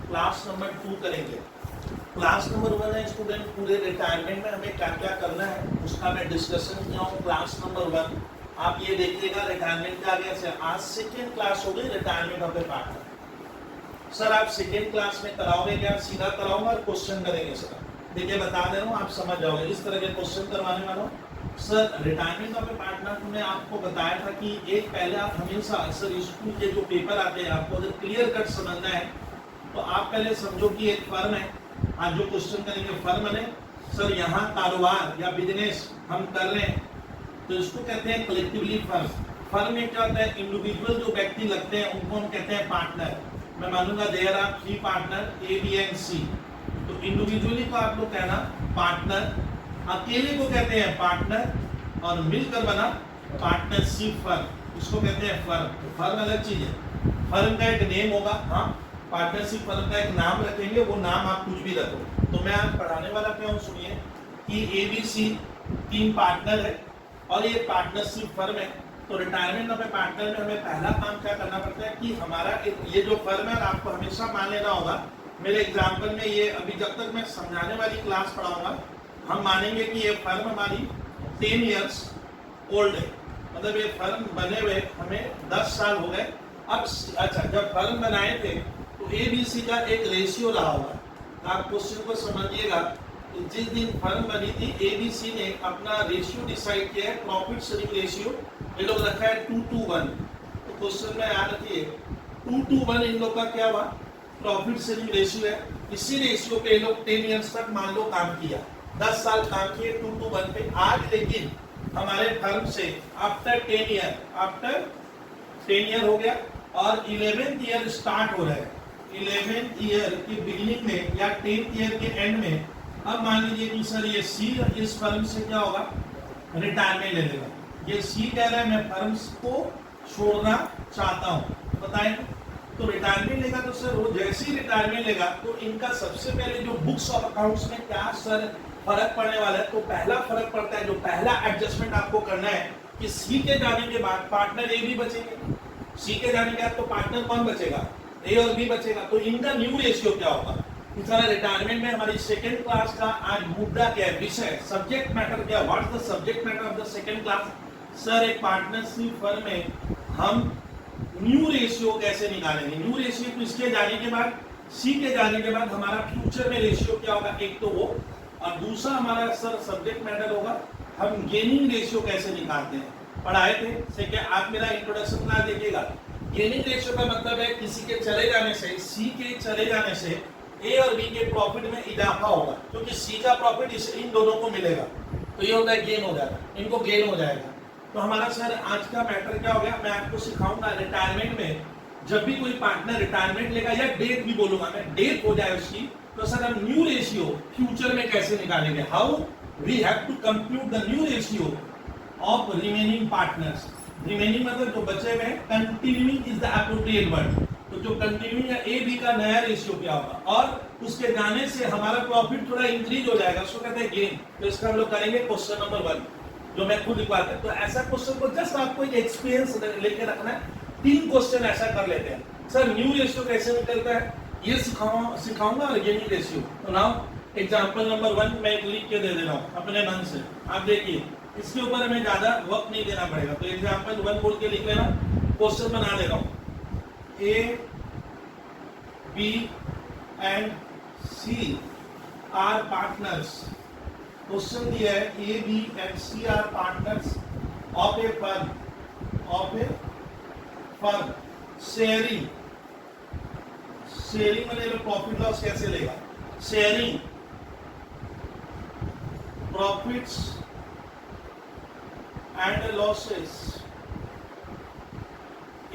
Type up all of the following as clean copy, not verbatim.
Class number 2 करेंगे। Class number 1 है student, पूरे रिटायरमेंट में हमें क्या क्या करना है उसका मैं डिस्कशन किया हूँ। क्लास नंबर 1 आप ये देखिएगा, रिटायरमेंट का आगे से आज सेकेंड क्लास हो गई retirement of A partner. Sir आप सेकेंड क्लास में कराओगे क्या? सीधा कराऊंगा और क्वेश्चन करेंगे सर। देखिए बता दे रहा हूँ, आप समझ जाओगे, इस तरह के क्वेश्चन करवाने वाला हूँ sir. Retirement of A partner में आपको बताया था कि एक पहले आप हमेशा सर स्कूल के जो पेपर आते हैं आपको अगर क्लियर कट समझना है तो आप पहले समझो कि एक फर्म है। आज जो क्वेश्चन करेंगे फर्म ने सर यहाँ कारोबार या बिजनेस हम कर रहे हैं तो इसको कहते हैं कलेक्टिवली फर्म। फर्म में क्या होता है, इंडिविजुअल जो व्यक्ति लगते हैं उनको हम कहते हैं पार्टनर। मैं मानूंगा there are 3 partner A B and C, तो इंडिविजुअली को आप लोग कहना पार्टनर, अकेले को कहते हैं पार्टनर और मिलकर बना पार्टनरशिप फर्म, इसको कहते हैं फर्म। तो फर्म अलग चीज है, फर्म का एक नेम होगा, हाँ पार्टनरशिप फर्म का एक नाम रखेंगे, वो नाम आप कुछ भी रखो। तो मैं आज पढ़ाने वाला क्या हूँ सुनिए कि ABC 3 पार्टनर है और ये पार्टनरशिप फर्म है। तो रिटायरमेंट ऑफ ए पार्टनर में हमें पहला काम क्या करना पड़ता है कि हमारा ये जो फर्म है आपको हमेशा मान लेना होगा। मेरे एग्जाम्पल में ये अभी जब तक मैं समझाने वाली क्लास पढ़ाऊंगा हम मानेंगे कि ये फर्म हमारी 10 इयर्स ओल्ड है, मतलब ये फर्म बने हुए हमें 10 साल हो गए। अब अच्छा, जब फर्म बनाए थे तो ABC का एक रेशियो रहा होगा। आप क्वेश्चन को समझिएगा, जिस दिन फर्म बनी थी ABC ने अपना रेशियो डिसाइड किया है, प्रॉफिट शेयरिंग रेशियो ये लोग रखा है 2:1। तो क्वेश्चन में याद रखिए 2:1 इन लोग का क्या हुआ, प्रॉफिट शेयरिंग रेशियो है। इसी रेशियो पे ये लोग 10 इयर्स तक मान लो काम किया, 10 साल काम किए 2:1 पे। आज लेकिन हमारे फर्म से आफ्टर 10 ईयर हो गया और 11th ईयर स्टार्ट हो रहा है। 11th ईयर की बिगिनिंग में या 10th ईयर के एंड में अब मान लीजिए कि सर ये सी इस फर्म से क्या होगा, रिटायरमेंट ले लेगा। ये सी कह रहा है मैं फर्म को छोड़ना चाहता हूँ, बताएं। तो रिटायरमेंट लेगा तो सर वो जैसे ही रिटायरमेंट लेगा तो इनका सबसे पहले जो बुक्स ऑफ अकाउंट्स में क्या सर फर्क पड़ने वाला है। तो पहला फर्क पड़ता है, जो पहला एडजस्टमेंट आपको करना है कि सी के जाने के बाद पार्टनर ए भी बचेंगे, सी के जाने के बाद तो पार्टनर कौन बचेगा, ए और बी बचेगा। तो इनका न्यू रेशियो क्या होगा। इस तरह रिटायरमेंट में हमारी सेकेंड क्लास का आज मुद्दा क्या है, विषय सब्जेक्ट मैटर क्या, what is the subject matter of the second class. Sir एक पार्टनरशिप फर्म में हम न्यू रेशियो कैसे निकालेंगे। न्यू रेशियो तो इसके जाने के बाद, सी के जाने के बाद हमारा फ्यूचर में रेशियो क्या होगा, एक तो वो, और दूसरा हमारा सर सब्जेक्ट मैटर होगा हम गेनिंग रेशियो कैसे निकालते हैं। पढ़ाए थे से क्या, आप मेरा इंट्रोडक्शन क्लास देखिएगा। गेनिंग रेशियो का मतलब है किसी के चले जाने से, सी के चले जाने से ए और बी के प्रॉफिट में इजाफा होगा, क्योंकि सी का प्रॉफिट इन दोनों को मिलेगा तो ये होता है गेन हो जाएगा, इनको गेन हो जाएगा। तो हमारा सर आज का मैटर क्या हो गया, मैं आपको सिखाऊंगा रिटायरमेंट में जब भी कोई पार्टनर रिटायरमेंट लेगा या डेथ भी बोलूंगा मैं, डेथ हो जाए उसकी, तो सर हम न्यू रेशियो फ्यूचर में कैसे निकालेंगे। How we have to compute the new ratio of remaining partners. Remaining मतलब जो बचे हुए हैं, continuing is the appropriate word. तो जो कंटिन्यूइंग है ए बी का नया रेशियो क्या होगा, और उसके जाने से हमारा प्रॉफिट थोड़ा इंक्रीज हो जाएगा, उसको कहते हैं गेन। तो इसका हम लोग करेंगे क्वेश्चन नंबर 1 जो मैं खुद लिखवाता हूं। तो ऐसा क्वेश्चन को जस्ट आपको एक एक्सपीरियंस लेके रखना है। 3 क्वेश्चन ऐसा कर लेते हैं। सर न्यू रेशियो कैसे निकलता है ये सिखाऊंगा और गेनिंग रेशियो। तो नाउ एग्जांपल नंबर 1 मैं लिख के दे दे रहा हूं अपने मन से, आप देखिए इसके ऊपर हमें ज्यादा वक्त नहीं देना पड़ेगा। तो एग्जांपल 1 बोल के लिख लेना, क्वेश्चन बना दे रहा हूं। A B and C are partners. Question दिया है A B and C are partners of a firm sharing मतलब प्रॉफिट लॉस कैसे लेगा, sharing profits and losses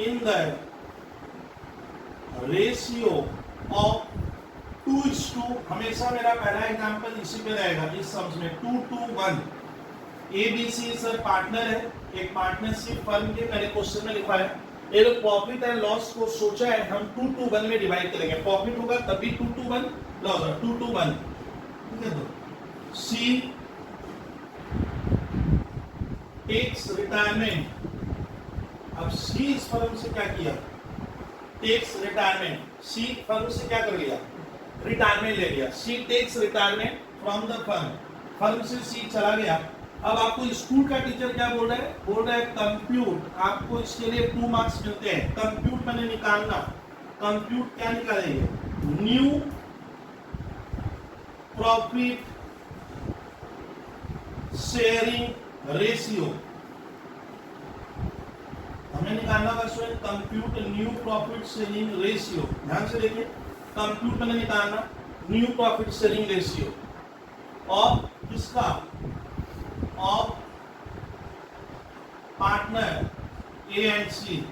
in the ratio of 2:2। हमेशा मेरा पहला एग्जांपल इसी पे रहेगा, इस सम्स में 2:1। ABC सर पार्टनर है, एक पार्टनरशिप फर्म के मैंने क्वेश्चन में लिखा है। ये लोग प्रॉफिट एंड लॉस को सोचा है हम 2:1 में डिवाइड करेंगे। प्रॉफिट होगा तभी 2:1, लॉस होगा 2:1, ठीक है। तो सी टेक्स रिटायरमेंट। अब सी इस फर्म से क्या किया, टेक्स रिटायरमेंट। सी फर्म से क्या कर लिया, रिटायरमेंट ले लिया। C takes retirement from the firm, firm से सी चला गया। अब आपको स्कूल का टीचर क्या बोल रहा है कंप्यूट, आपको इसके लिए 2 मार्क्स मिलते हैं। कंप्यूट मैंने निकालना, कंप्यूट क्या निकालेंगे, न्यू प्रॉफिट शेयरिंग रेशियो, हमें निकालना बस compute new profit sharing ratio. ध्यान से देखिए, कंप्यूट मैंने निकालना न्यू प्रॉफिट शेयरिंग रेशियो और किसका, of partner A and C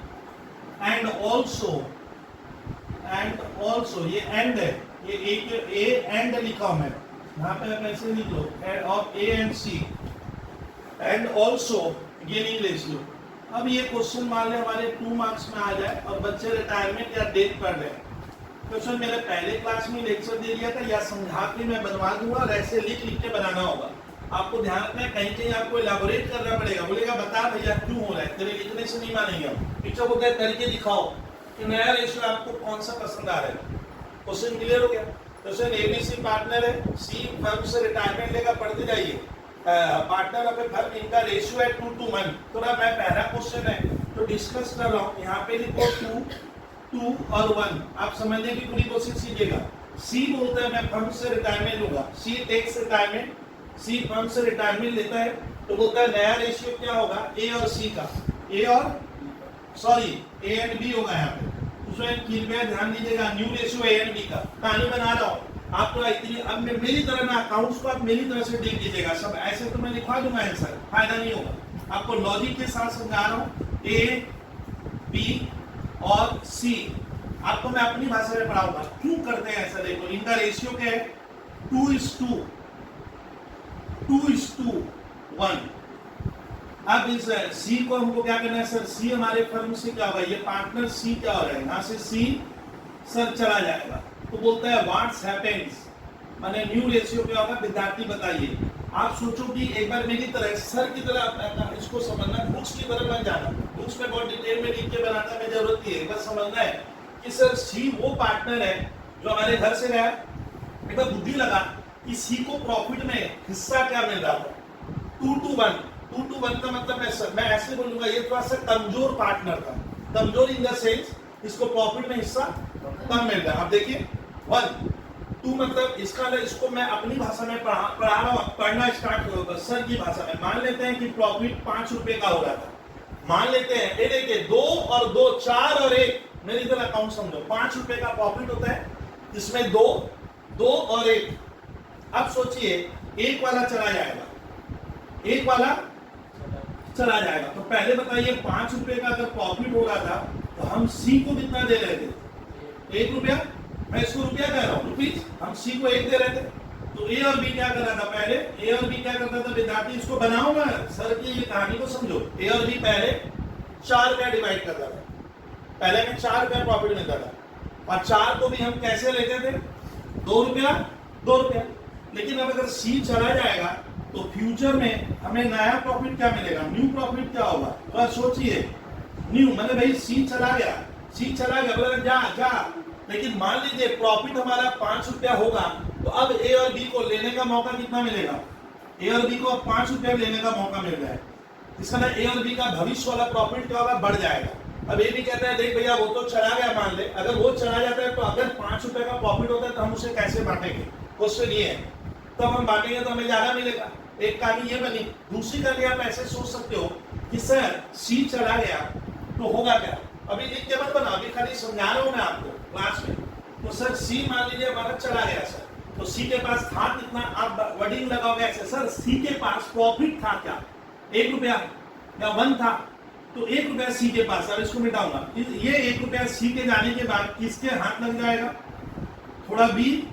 and also ये एंड है, ये एक ए एंड लिखा हूं मैं, यहाँ पे आप ऐसे लिख लो of A and C and also gaining ratio. अब ये क्वेश्चन मान ले हमारे 2 मार्क्स में आ जाए और बच्चे रिटायरमेंट या डेथ पढ़ रहे हैं। क्वेश्चन मैंने पहले क्लास में लेक्चर दे दिया था, या समझा के मैं बनवा दूंगा और ऐसे लिख लिख के बनाना होगा। आपको ध्यान रखना है, कहीं कहीं आपको इलाबोरेट करना पड़ेगा। बोलेगा बता भैया क्यों हो रहा है, तेरे लिखने से नहीं मानेंगे हम। टीचर को क्या करके दिखाओ कि नया रेशियो आपको कौन सा पसंद आ रहा है। क्वेश्चन क्लियर हो गया। क्वेश्चन एबीसी पार्टनर है, सी फर्म से रिटायरमेंट लेकर पढ़ते जाइए। पार्टनर ऑफ ए फर्म, इनका रेशियो है 2:1। थोड़ा मैं पहला क्वेश्चन है तो डिस्कस कर रहा हूँ, यहाँ पे लिखो 2 और 1, आप समझने की पूरी कोशिश कीजिएगा। सी बोलता है मैं फर्म से रिटायरमेंट लूंगा, सी टेक्स रिटायरमेंट, सी फर्म से रिटायरमेंट लेता है तो बोलता है नया रेशियो क्या होगा, ए और सी का, ए और सॉरी ए एंड बी होगा यहाँ पे। उसमें कृपया ध्यान दीजिएगा, new ratio A and B का कहानी बना रहा हूँ। आप तो इतनी अब मेरी तरह ना अकाउंट्स को आप मेरी तरह से देख लीजिएगा, सब ऐसे तो मैं लिखवा दूंगा आंसर, फायदा नहीं होगा। आपको लॉजिक के साथ समझा रहा हूँ। ए बी और सी आपको मैं अपनी भाषा में पढ़ाऊंगा क्यों करते हैं ऐसा। देखो इनका रेशियो क्या है, 2:1। अब इस सी को हमको क्या करना है सर, सी हमारे फर्म से क्या होगा, ये पार्टनर सी क्या हो रहा है, यहाँ से सी सर चला जाएगा तो बोलता है व्हाट्स हैपेंस, माने न्यू रेशियो क्या होगा, विद्यार्थी बताइए। आप सोचो कि एक बार मेरी तरह सर की तरह इसको समझना, बुक्स की तरह मत जाना, बुक्स में बहुत डिटेल में लिख के बनाने में जरूरत नहीं है। बस समझना है कि सर सी वो पार्टनर है जो हमारे घर से गया। एक बार बुद्धि लगा कि सी को प्रॉफिट में हिस्सा क्या मिल रहा था, 2:1 का मतलब मैं ऐसे बोलूंगा ये थोड़ा सा कमजोर पार्टनर था, कमजोर इन द सेंस इसको प्रॉफिट में हिस्सा कम मिल रहा है। अब देखिए 1-2 मतलब इसका, इसको मैं अपनी भाषा में पढ़ा रहा हूँ, पढ़ना स्टार्ट होगा सर की भाषा में। मान लेते हैं कि प्रॉफिट 5 रुपए का हो रहा था, मान लेते हैं ये देखिए 2 और 2 4 और 1, मेरी तरह अकाउंट समझो, 5 रुपए का प्रॉफिट होता है, जिसमें 2 और 1। अब सोचिए एक वाला चला जाएगा, एक वाला चला जाएगा, तो पहले बताइए 5 रुपए का अगर प्रॉफिट हो रहा था तो हम सी को कितना दे रहे थे, 1 रुपया। मैं इसको रुपया कह रहा हूँ, रुपीज, हम सी को 1 दे रहे थे। तो ए और बी क्या कर रहा था, पहले ए और बी क्या करता था, विद्यार्थी इसको बनाऊंगा सर की ये कहानी को समझो। ए और बी पहले 4 रुपया डिवाइड करता था, पहले में 4 रुपया प्रॉफिट मिलता था, और 4 को भी हम कैसे लेते थे, 2 रुपया। लेकिन अब अगर सी चला जाएगा तो फ्यूचर में हमें नया प्रॉफिट क्या मिलेगा, न्यू प्रॉफिट क्या होगा। तो सोचिए न्यू मतलब भाई सी चला गया बोला जा, लेकिन मान लीजिए प्रॉफिट हमारा 5 रुपया होगा, तो अब ए और बी को लेने का मौका कितना मिलेगा, ए और बी को अब 5 रुपया लेने का मौका मिल रहा है। इसका मतलब ए और बी का भविष्य वाला प्रॉफिट क्या होगा, बढ़ जाएगा। अब ए भी कहता है देख भैया वो तो चला गया, मान ले अगर वो चला जाता है तो अगर 5 रुपए का प्रॉफिट होता है तो हम उसे कैसे बांटेंगे, क्वेश्चन ये है। तो हम बांटेंगे तो हमें ज्यादा मिलेगा। एक कहानी ये बनी। दूसरी कहानी आप ऐसे सोच सकते हो कि सर सी चला गया तो होगा क्या, अभी लिख के मत बना, अभी खाली समझा रहा हूं मैं आपको क्लास में। तो सर सी मान लीजिए हमारा चला गया सर, तो सी के पास था कितना, आप वर्डिंग लगाओगे ऐसे, सर सी के पास प्रॉफिट था क्या, 1 रुपया या 1 था, तो 1 रुपया सी के पास। अब इसको मिटाऊंगा, ये 1 रुपया सी के जाने के बाद किसके हाथ लग जाएगा, थोड़ा बी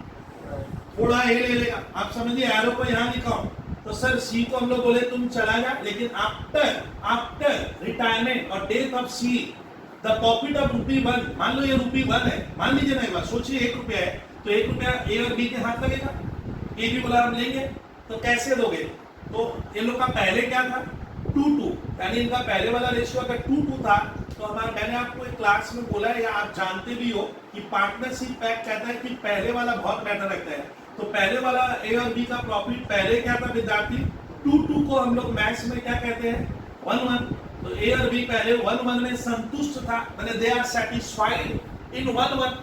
थोड़ा ए ले लेगा। आप समझिए एरो को यहाँ लिखाओ। तो सर सी को हम लोग बोले तुम चला जा, लेकिन आफ्टर रिटायरमेंट और death of see the profit of ₹1, मान लो ये ₹1 है, मान लीजिए ना एक बार सोचिए 1 रुपया है, तो 1 रुपया ए और बी के हाथ लगेगा, ए भी बोला हम लेंगे, तो कैसे दोगे। तो इन लोग का पहले क्या था 2:2, यानी इनका पहले वाला रेशियो अगर 2:2 था तो हमारा मैंने आपको एक क्लास में बोला है या आप जानते भी हो कि पार्टनरशिप पैक्ट कहता है कि पहले वाला बहुत मैटर रखता है। तो पहले वाला ए और बी का प्रॉफिट पहले क्या था विद्यार्थी, 2-2 को हम लोग मैथ्स में क्या कहते हैं, 1-1। तो ए और बी पहले 1-1 में संतुष्ट था, मैंने दे आर सेटिस्फाइड इन 1-1।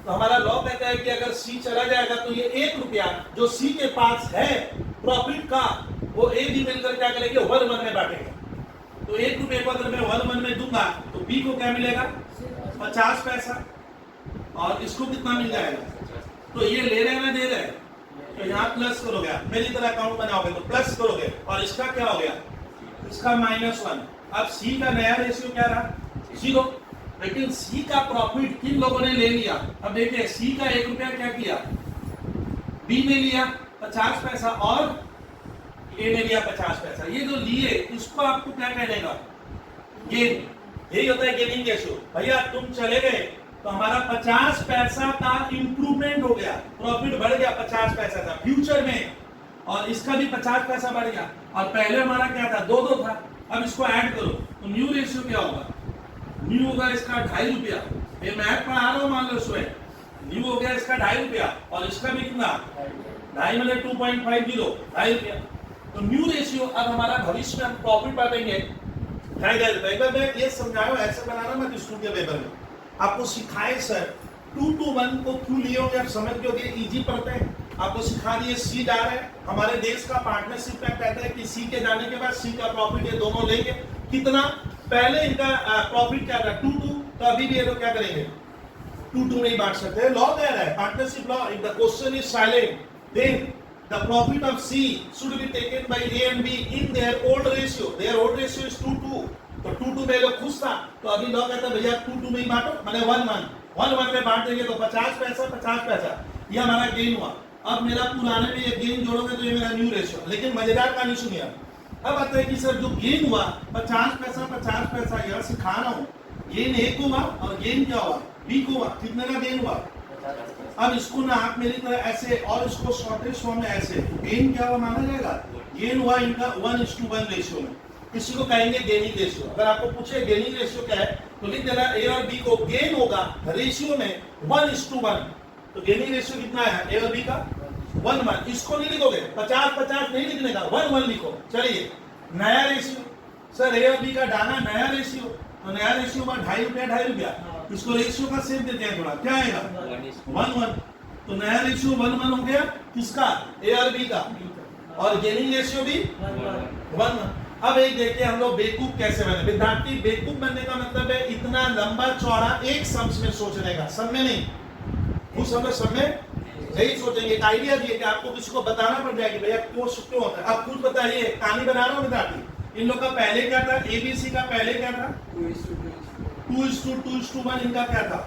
तो हमारा लॉ कहता है कि अगर सी चला जाएगा तो ये 1 रुपया जो सी के पास है प्रॉफिट का, वो ए बी मिलकर क्या करेंगे, 1-1 में बांटेंगे। तो 1 रुपये को अगर मैं 1-1 में दूंगा तो बी को क्या मिलेगा, 50 पैसा, और इसको कितना मिल जाएगा। तो ये ले रहे हैं ना दे रहे हैं, तो यहाँ प्लस करोगे, मेरी तरह अकाउंट बनाओगे तो प्लस करोगे, और इसका क्या हो गया, इसका -1। अब सी का नया रेशियो क्या रहा, 0। लेकिन सी का प्रॉफिट किन लोगों ने ले लिया, अब देखिए सी का 1 रुपया क्या किया, बी ने लिया 50 पैसा और ए ने लिया 50 पैसा। ये जो लिए इसको आपको क्या कहनेगा, गेन। यही होता है गेनिंग रेशियो। भैया तुम चले गए तो हमारा 50 पैसा का इंप्रूवमेंट हो गया, प्रॉफिट बढ़ गया 50 पैसा था फ्यूचर में, और इसका भी 50 पैसा बढ़ गया, और पहले हमारा क्या था, 2-2 था। अब इसको ऐड करो तो न्यू रेशियो क्या होगा, न्यू होगा इसका 2.5 रुपया। ये मैथ पढ़ा रहा हूं, मान लो स्वयं, न्यू हो गया इसका 2.5 रुपया, और इसका भी कितना, 2.5 मतलब 2.50, 2.5 रुपया। तो न्यू रेशियो अब हमारा भविष्य में हम प्रॉफिट पाएंगे 2.5 रुपये। मैं ये समझाया ऐसे बनाना मत स्कूल के पेपर में, आपको सिखाए सर 2-1 को क्यों लिए होंगे, आप समझ गए, इजी पढ़ते हैं। आपको सिखा दिए सी जा रहा है, हमारे देश का पार्टनरशिप पैक्ट कहता है कि सी के जाने के बाद सी का प्रॉफिट ये दोनों लेंगे। कितना, पहले इनका प्रॉफिट क्या था 2-2, तो अभी भी ये लोग क्या करेंगे, 2-2 नहीं बांट सकते। लॉ कह रहा है, partnership law, if the question is silent then the profit of C should be taken by A and B in their old ratio. Their old ratio is 2-2. तो 2-2 में लोग खुश था, तो अभी लोग कहता भैया 2-2 में ही बांटो, मैंने 1-1 में बांट देंगे तो 50 पैसा 50 पैसा, ये हमारा गेन हुआ। अब मेरा पुराने में ये गेन जोड़ोगे तो ये मेरा न्यू रेशियो। लेकिन मजेदार कहानी सुनिए, अब आता है कि सर जो गेन हुआ 50 पैसा यह सिखा रहा हूँ, गेन ए को हुआ और गेन क्या हुआ, बी को हुआ। कितने का गेन हुआ, अब इसको ना आप मेरी तरह ऐसे और इसको शॉर्टेज फॉर्म में ऐसे, गेन क्या हुआ माना जाएगा, गेन हुआ इनका 1:1 रेशियो में। किसी को कहेंगे गेनिंग रेशियो। अगर आपको पूछे गेनिंग रेशियो क्या है तो लिख देना ए और बी को गेन होगा रेशियो में 1:1। तो गेनिंग रेशियो कितना है ए और बी का, 1:1। इसको नहीं लिखोगे, 50-50 नहीं लिखने का, 1:1 लिखो। चलिए नया रेशियो, सर ए और बी का डाला नया रेशियो, तो नया रेशियो में 2.5 रुपया 2.5 रुपया, इसको रेशियो का सेम देते हैं थोड़ा, क्या आएगा 1:1। तो नया रेशियो 1:1 हो गया किसका, ए और बी का, और गेनिंग रेशियो भी 1:1। अब एक देखिए हम लोग बेवकूफ कैसे बने। विद्यार्थी बेवकूफ बनने का मतलब है इतना लंबा चौड़ा एक सम्स में सोचने का, सब में नहीं, उस सब में नहीं सोचेंगे। एक आइडिया दिए कि आपको किसी को बताना पड़ जाएगी भैया क्यों होता है। आप खुद बताइए, कहानी बना रहा हूँ विद्यार्थी। इन लोग का पहले क्या था, एबीसी का पहले क्या था, 2:2:1। इनका क्या था,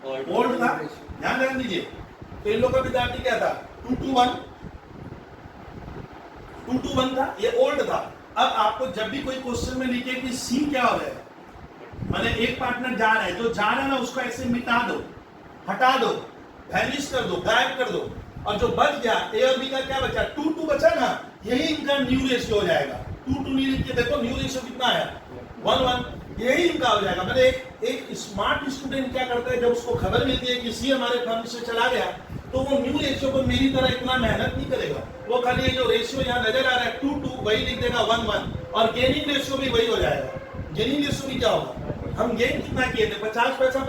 ओल्ड था, ध्यान रख दीजिए। तो इन लोग का विद्यार्थी क्या था, 2:1 था, ये ओल्ड था। अब आपको जब भी कोई क्वेश्चन में लिखे कि सी क्या हो रहा है, माने एक पार्टनर जा रहा है, जो जा रहा है ना उसको ऐसे मिटा दो, हटा दो, वैनिश कर दो, गायब कर दो, और जो बच गया ए और बी का क्या बचा, 2-2 बचा ना, यही इनका न्यू रेशियो हो जाएगा। 2-2 नहीं लिख के देखो न्यू रेशियो कितना है, 1:1, यही इनका हो जाएगा। मैंने एक स्मार्ट स्टूडेंट क्या करता है, जब उसको खबर मिलती है कि सी हमारे फर्म से चला गया, तो वो न्यू रेशियो पर मेरी तरह इतना मेहनत नहीं करेगा। वो खाली जो रेशियो यहाँ नजर आ रहा है 2-2 वही लिख देगा 1:1, और गेनिंग रेशियो भी वही हो जाएगा। गेनिंग रेशियो भी क्या होगा, हम गेन कितना किए थे, 50 पैसा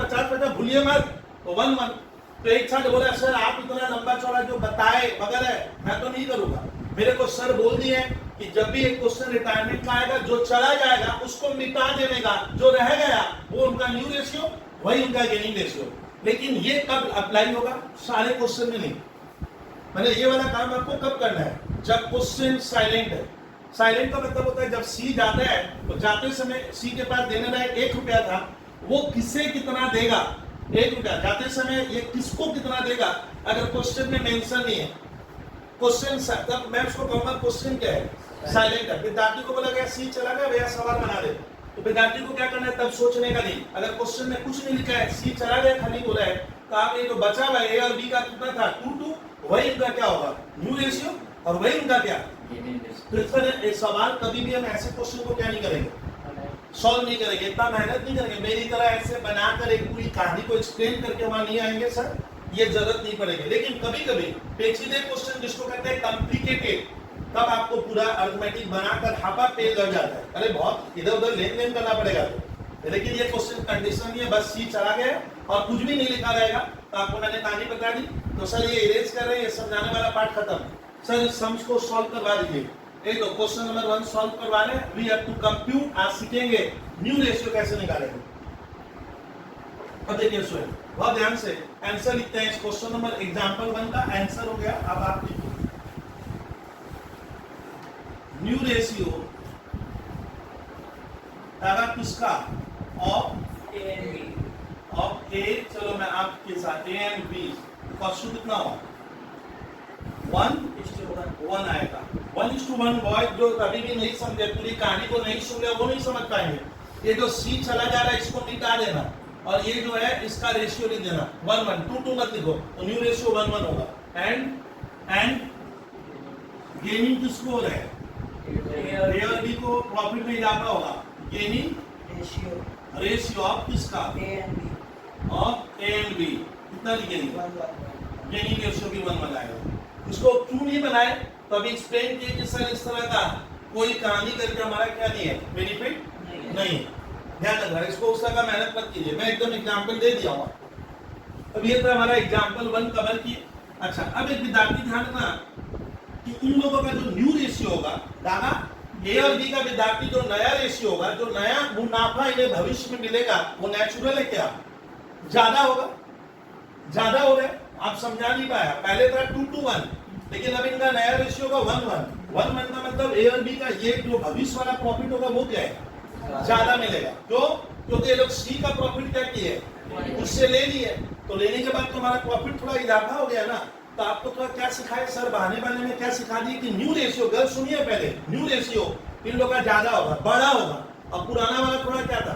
भूलिए मत, तो 1:1। तो एक साथ बोला सर आप इतना लंबा चौड़ा जो बताए बगैर है मैं तो नहीं करूंगा। मेरे को सर बोल दिए कि जब भी एक क्वेश्चन रिटायरमेंट का आएगा, जो चला जाएगा उसको मिटा देने का, जो रह गया वो उनका न्यू रेशियो, वही उनका गेनिंग रेशियो। लेकिन ये कब अप्लाई होगा, सारे क्वेश्चन में नहीं। मैंने ये वाला काम आपको कब करना है, जब क्वेश्चन साइलेंट है। साइलेंट का मतलब होता है जब सी जाता है तो जाते समय सी के पास देने लायक 1 रुपया था, वो किसे कितना देगा 1 रुपया, जाते समय ये किसको कितना देगा, अगर क्वेश्चन में मेंशन नहीं है। क्वेश्चन तब मैं उसको कहूंगा क्वेश्चन क्या है, साइलेंट है। विद्यार्थी को बोला गया सी चला गया भैया सवाल बना दे, तो विद्यार्थी को क्या करना है, तब सोचने का नहीं। अगर क्वेश्चन में कुछ नहीं लिखा है, सी चला गया खाली बोला है, तो आप ये जो बचा हुआ ए और बी का कितना था 2-2, वही इनका क्या होगा न्यू रेशियो, और वही इनका क्या। तो इस तरह सवाल कभी भी हम ऐसे क्वेश्चन को क्या नहीं करेंगे, सॉल्व नहीं करेंगे, इतना मेहनत नहीं करेंगे, मेरी तरह ऐसे बनाकर एक पूरी कहानी को एक्सप्लेन करके वहां नहीं आएंगे सर, ये जरूरत नहीं पड़ेगी। लेकिन कभी कभी पेचीदे क्वेश्चन जिसको कहते हैं कॉम्प्लिकेटेड, तब आपको पूरा अरिथमेटिक बनाकर हापा पेज लग जाता है, अरे बहुत इधर उधर लेन देन करना पड़ेगा। तो लेकिन ये क्वेश्चन कंडीशन नहीं है, बस सी चला गया और कुछ भी नहीं लिखा रहेगा, तो आपको मैंने कहानी बता दी। तो सर ये इरेज कर रहे हैं, ये समझाने वाला पार्ट खत्म। सर इस सम्स को सॉल्व करवा दीजिए। एक तो क्वेश्चन नंबर 1 सॉल्व करवा रहे हैं, वी हैव टू कंप्यूट। आज सीखेंगे न्यू रेशियो कैसे निकालेंगे। अब देखिए स्वयं बहुत ध्यान से आंसर लिखते हैं। इस क्वेश्चन नंबर एग्जांपल 1 का आंसर हो गया। अब आप लिखो न्यू रेशियो अगर किसका of A and B, of A, चलो मैं आपके साथ ए एंड बी कॉस्ट कितना हो 1:1 आएगा। 1:1 बॉय जो कभी भी नहीं समझे, पूरी कहानी को नहीं सुन रहे, वो नहीं समझ पाएंगे। ये जो सी चला जा रहा है इसको मिटा देना, और ये जो है इसका रेशियो लिख देना 1:1, 2:2 मत लिखो, तो न्यू रेशियो 1:1 होगा। एंड गेनिंग किसको हो रहा है, ए और बी को प्रॉफिट में इजाफा होगा। गेनिंग रेशियो ऑफ किसका, ऑफ ए एंड बी, कितना लिखेंगे, गेनिंग रेशियो भी 1:1 आएगा। इसको क्यों नहीं बनाए, तो अभी एक्सप्लेन किए कि सर इस तरह का कोई कहानी करके हमारा क्या नहीं है, बेनिफिट नहीं। ध्यान रखना, इसको उस तरह का मेहनत मत कीजिए, मैं एकदम एग्जांपल दे दिया हूँ। अब ये तो हमारा एग्जांपल 1 कवर किए। अच्छा, अब एक विद्यार्थी ध्यान रखना कि उन लोगों का जो न्यू रेशियो होगा, दादा ए और बी का विद्यार्थी जो नया रेशियो होगा, जो नया मुनाफा इन्हें भविष्य में मिलेगा, वो नेचुरल है क्या, ज्यादा होगा, ज्यादा हो रहा है। आप समझा नहीं पाया, पहले था 2:1, लेकिन अब इनका नया रेशियो होगा 1:1 का मतलब ए और बी का ये जो भविष्य वाला प्रॉफिट होगा वो क्या है, ज्यादा मिलेगा। क्यों, क्योंकि ये लोग सी का प्रॉफिट क्या किए, उससे ले लिए, तो लेने के बाद तुम्हारा प्रॉफिट थोड़ा इजाफा हो गया ना। तो आपको थोड़ा क्या सिखाए सर, बहाने बहाने में क्या सिखा दिए कि न्यू रेशियो, गर्ल सुनिए पहले, न्यू रेशियो इन लोग का ज्यादा होगा, बड़ा होगा, और पुराना वाला थोड़ा क्या था,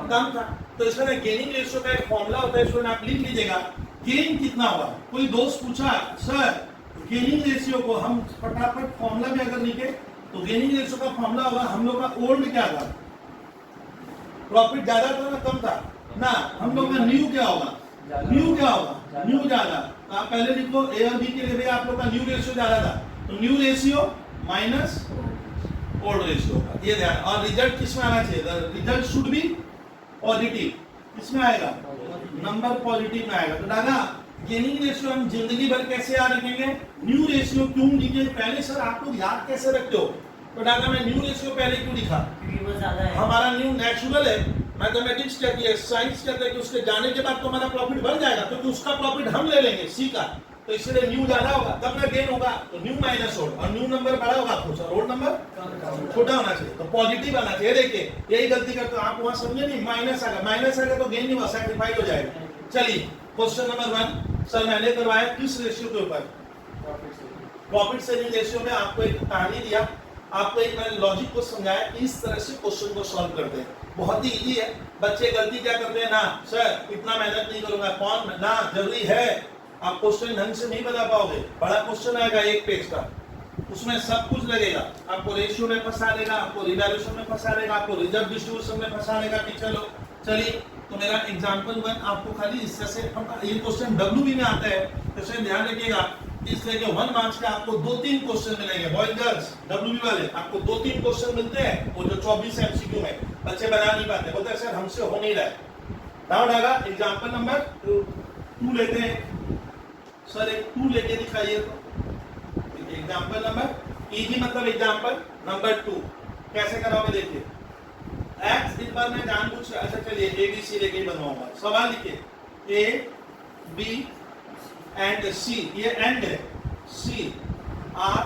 कम था। तो इसमें गेनिंग रेशियो का एक फॉर्मूला होता है, इसको आप लिख लीजिएगा। गेन कितना होगा, कोई दोस्त पूछा सर गेनिंग रेशियो को हम फटाफट फॉर्मूला में अगर लिखे तो गेनिंग रेशियो का फॉर्मूला होगा, हम लोग का ओल्ड क्या था, प्रॉफिट ज्यादा था ना कम था ना, हम लोग का न्यू क्या होगा, न्यू क्या होगा, न्यू ज्यादा। आप पहले लिखो ए और बी के लिए आप लोग का न्यू रेशियो ज्यादा था, तो new ratio minus old ratio, ये ध्यान। और रिजल्ट किसमें आना चाहिए, रिजल्ट शुड बी पॉजिटिव, किसमें आएगा, नंबर पॉजिटिव में आएगा। तो दादा गेनिंग रेशियो हम जिंदगी भर कैसे याद रखेंगे, न्यू रेशियो क्यों लिखे पहले, सर आप लोग याद कैसे रखते हो, तो दादा मैं न्यू रेशियो पहले क्यों लिखा, हमारा न्यू नेचुरल है। मैथमेटिक्स कहती है, साइंस कहता है कि उसके जाने के बाद तो हमारा प्रॉफिट बढ़ जाएगा, क्योंकि उसका प्रॉफिट हम ले लेंगे सी का, तो इसलिए न्यू ज्यादा होगा, तब ना गेन होगा, तो न्यू माइनस ओल्ड, और न्यू नंबर बड़ा होगा आपको, सर ओल्ड नंबर छोटा होना चाहिए, तो पॉजिटिव आना चाहिए। देखिए यही गलती करते हो आप, वहां समझे नहीं, माइनस आएगा तो गेन नहीं हुआ, सैक्रिफाइस हो जाएगा। चलिए क्वेश्चन नंबर 1 सर मैंने करवाया किस रेशियो के ऊपर, प्रॉफिट सेलिंग रेशियो में। आपको एक कहानी दिया, आपको एक मैंने लॉजिक को समझाया कि इस तरह से क्वेश्चन को सॉल्व करते हैं, बहुत ही इजी है। बच्चे गलती क्या करते हैं ना, सर इतना मेहनत नहीं करूंगा, कौन ना जरूरी है, आप क्वेश्चन ढंग से नहीं बता पाओगे। बड़ा क्वेश्चन आएगा 1 पेज का, उसमें सब कुछ लगेगा, आपको रेशियो में फंसा देगा, आपको रिवैल्यूएशन में फंसा देगा, आपको रिजर्व डिस्ट्रीब्यूशन में फंसा देगा टीचर लोग। चलिए तो मेरा एग्जांपल 1 आपको खाली इस तरह से, ये क्वेश्चन डब्ल्यूबी में आता है, तो इसे ध्यान रखिएगा। इसलिए कि 1 मार्क्स का आपको 2-3 क्वेश्चन मिलेंगे, बॉयज गर्ल्स डब्ल्यूबी वाले आपको 2-3 क्वेश्चन मिलते हैं, वो जो 24 एमसीक्यू में बच्चे बना नहीं पाते, बोलते हैं सर हमसे हो नहीं रहा है। डाउट आएगा। एग्जांपल नंबर 2 लेते हैं, सर एक 2 लेके दिखाइए। तो एग्जांपल नंबर इजी मतलब एग्जांपल नंबर 2 कैसे कराओगे देखिए। एक्स इस बार मैं जानबूझ के, अच्छा चलिए ए बी सी लेके ही बनवाऊंगा। सवाल लिखिए ए बी एंड सी, ये एंड है, सी आर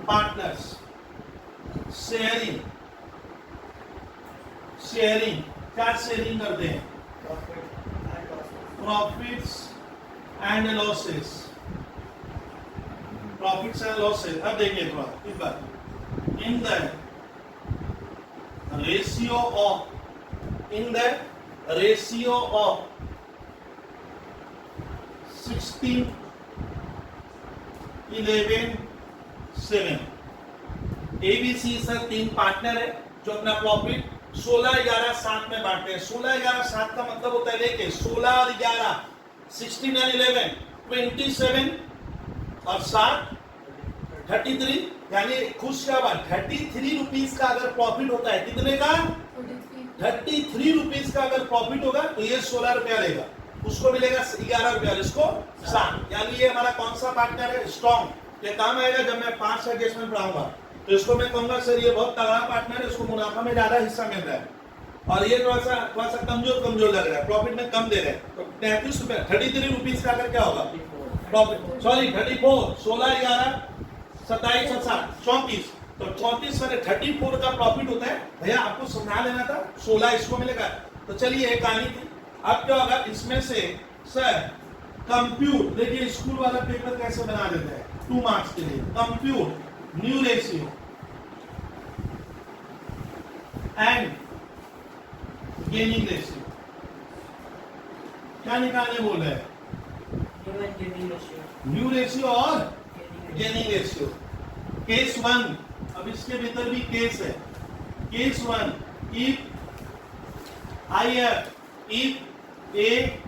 पार्टनर्स, शेयरिंग क्या शेयरिंग करते हैं, profits and losses, profits and losses. अब देखिए थोड़ा इस बार, in the ratio of 16, 11, 7, ABC sir 3 partner है जो अपना प्रॉफिट 16-11-7 में बांटते हैं। 16-11-7 का मतलब होता है, देखिए 16 और 11 16 और 11 27 और 7 33, यानी खुश का बात 33 रुपीज का अगर प्रॉफिट होता है, कितने का 33 रुपीज का अगर प्रॉफिट होगा तो ये 16 रुपया लेगा, उसको मिलेगा 11 रुपया, इसको 7। यानी ये हमारा कौन सा पार्टनर है, स्ट्रॉन्ग। ये काम आएगा जब मैं 5 एडजस्टमेंट पढ़ाऊंगा, तो इसको मैं कहूंगा सर ये बहुत तगड़ा पार्टनर है, इसको मुनाफा में ज्यादा हिस्सा मिल रहा है और ये थोड़ा सा कमजोर लग रहा है, प्रॉफिट में कम दे रहे हैं। तो 33 रुपया 33 रुपीज का अगर क्या होगा प्रॉफिट, सॉरी 34, 16-11 27 और 7 34, तो 34 वाले 34 का प्रॉफिट होता है। भैया आपको समझा लेना था, 16 इसको मिलेगा। तो चलिए एक कहानी थी। अब क्या होगा इसमें से सर कंप्यूट, देखिए स्कूल वाला पेपर कैसे बना देते हैं 2 मार्क्स के लिए। Compute new ratio and gaining ratio, क्या निकालने बोल रहे हैं, न्यू रेशियो और गेनिंग रेशियो। केस 1, अब इसके भीतर भी केस है। केस 1, इफ ए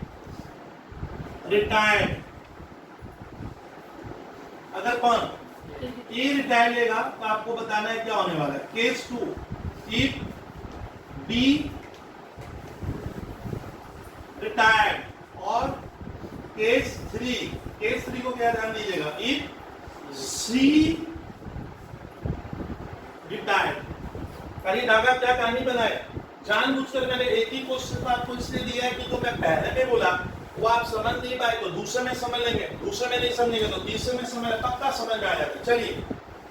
रिटायर्ड, अगर कौन ए रिटायर्ड लेगा तो आपको बताना है क्या होने वाला है। केस 2, इफ बी रिटायर्ड, और केस 3 को क्या ध्यान दीजिएगा, इफ सी रिटायर्ड। कहीं धागा क्या कहानी बनाए, जानबूझकर मैंने एक ही क्वेश्चन आपको इसलिए दिया है कि तो मैं पहले में बोला वो आप समझ नहीं पाए तो दूसरे में समझ लेंगे, दूसरे में नहीं समझेंगे तो तीसरे में समझ, पक्का समझ में आ जाएगा। चलिए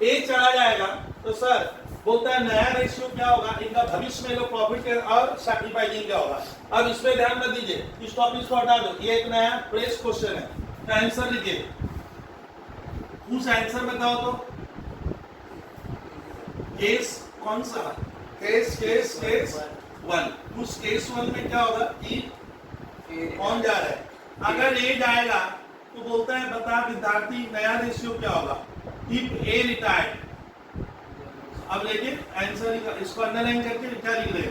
ए चला जाएगा तो सर बोलता है नया रेशियो क्या होगा, इनका भविष्य में लोग प्रॉफिट और सैक्रिफाइसिंग क्या होगा। अब इसमें ध्यान मत दीजिए, इस टॉपिक को हटा दो, ये एक नया प्रेस क्वेश्चन है, तो आंसर लिखिए, उस आंसर बताओ तो केस कौन सा, केस 1, उस केस 1 में क्या होगा, कौन जा रहा है, अगर ए जाएगा तो बोलता है बता विद्यार्थी नया रेशियो क्या होगा, इफ ए रिटायर्ड। अब देखिए आंसर इसको अंडरलाइन करके क्या लिख रहे,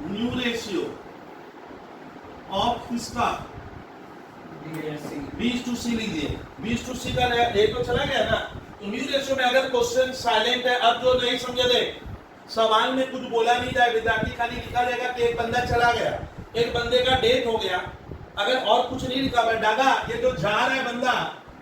न्यू रेशियो ऑफ किसका, B/C लीजिए, B/C का ए तो चला गया ना, तो न्यू रेशियो में अगर क्वेश्चन साइलेंट है, अब जो नहीं समझे थे, सवाल में कुछ बोला नहीं जाए, विद्यार्थी खाली लिखा जाएगा कि एक बंदा चला गया, एक बंदे का डेथ हो गया, अगर और कुछ नहीं लिखा हुआ डागा, ये जो जा रहा है बंदा,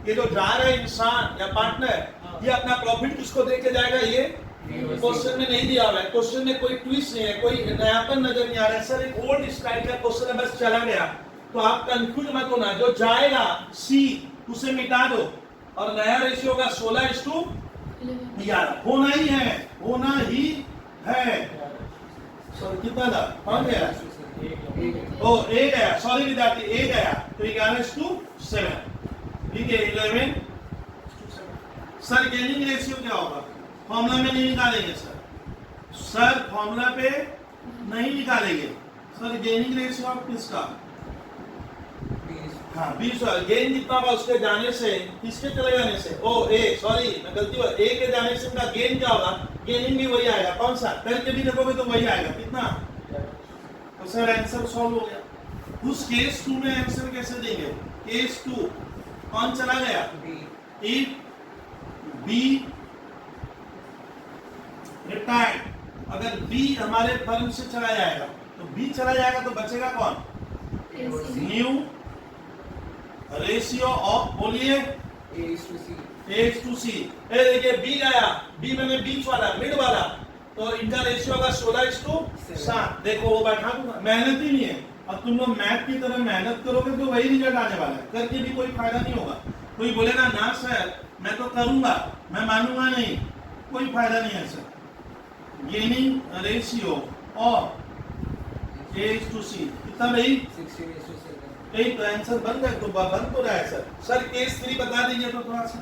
ये जो जा रहा है इंसान या पार्टनर, ये अपना प्रॉफिट किसको देके जाएगा, ये क्वेश्चन में नहीं दिया हुआ है, क्वेश्चन में कोई ट्विस्ट नहीं है, कोई नयापन नजर नहीं आ रहा है, सर एक ओल्ड स्टाइल का क्वेश्चन है, बस चला गया, तो आप कंफ्यूज मत होना, जो जाएगा सी उसे मिटा दो, और नया रेशियो का 16:11 होना ही है, सर कितना था, कौन गया, ओ ए गया, सॉरी विद्यार्थी ए गया, तो 11:7, ठीक है 11। सर गेनिंग रेशियो क्या होगा, फॉर्मूला में नहीं निकालेंगे सर फॉर्मूला पे नहीं निकालेंगे सर, गेनिंग रेशियो ऑफ किसका, हाँ 20, गेन जितना होगा उसके जाने से, किसके चले जाने से, ओ ए सॉरी मैं गलती हुआ, ए के जाने से उनका गेन क्या होगा, गेनिंग भी वही आएगा, कौन सा, करके भी देखोगे तो वही आएगा, कितना, तो सर आंसर सॉल्व हो गया। उस केस 2 में आंसर कैसे देंगे, केस 2 कौन चला गया, इफ बी रिटायर्ड, अगर बी हमारे फर्म से चला जाएगा तो बी चला जाएगा तो बचेगा कौन, न्यू रेशियो ऑफ, बोलिए A/C। देखिए बी गया, बी मैंने बीच वाला मिड वाला, तो इनका रेशियो होगा 16:7। देखो वो बैठा दूंगा, मेहनत ही नहीं है, अब तुम लोग मैथ की तरह मेहनत करोगे तो वही रिजल्ट आने वाला है, करके भी कोई फायदा नहीं होगा। कोई बोलेगा ना सर मैं तो करूंगा, मैं मानूंगा नहीं, कोई फायदा नहीं है sir. Gaining ratio of A/C कितना भाई, 16:7। तो आंसर बन गया, तो बन तो रहा है सर केस 3 बता दीजिए तो थोड़ा सा,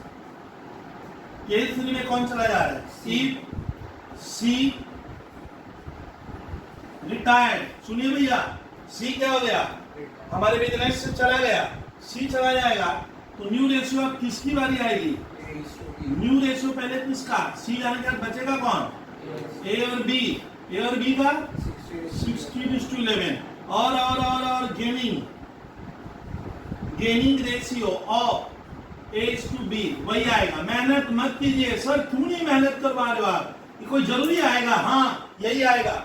केस 3 में कौन चला जा रहा है, सी रिटायर्ड, सुनिए भैया सी क्या हो गया, हमारे बिजनेस से चला गया, सी चला जाएगा तो न्यू रेशियो अब किसकी बारी आएगी, न्यू रेशियो पहले किसका, सी आने के बाद बचेगा कौन, ए और बी, ए और बी का 16:11 और गेनिंग रेशियो ऑफ A/B वही आएगा। मेहनत मत कीजिए सर, क्यों नहीं मेहनत करवा रहे हो आप, ये कोई जरूरी आएगा, हाँ यही आएगा।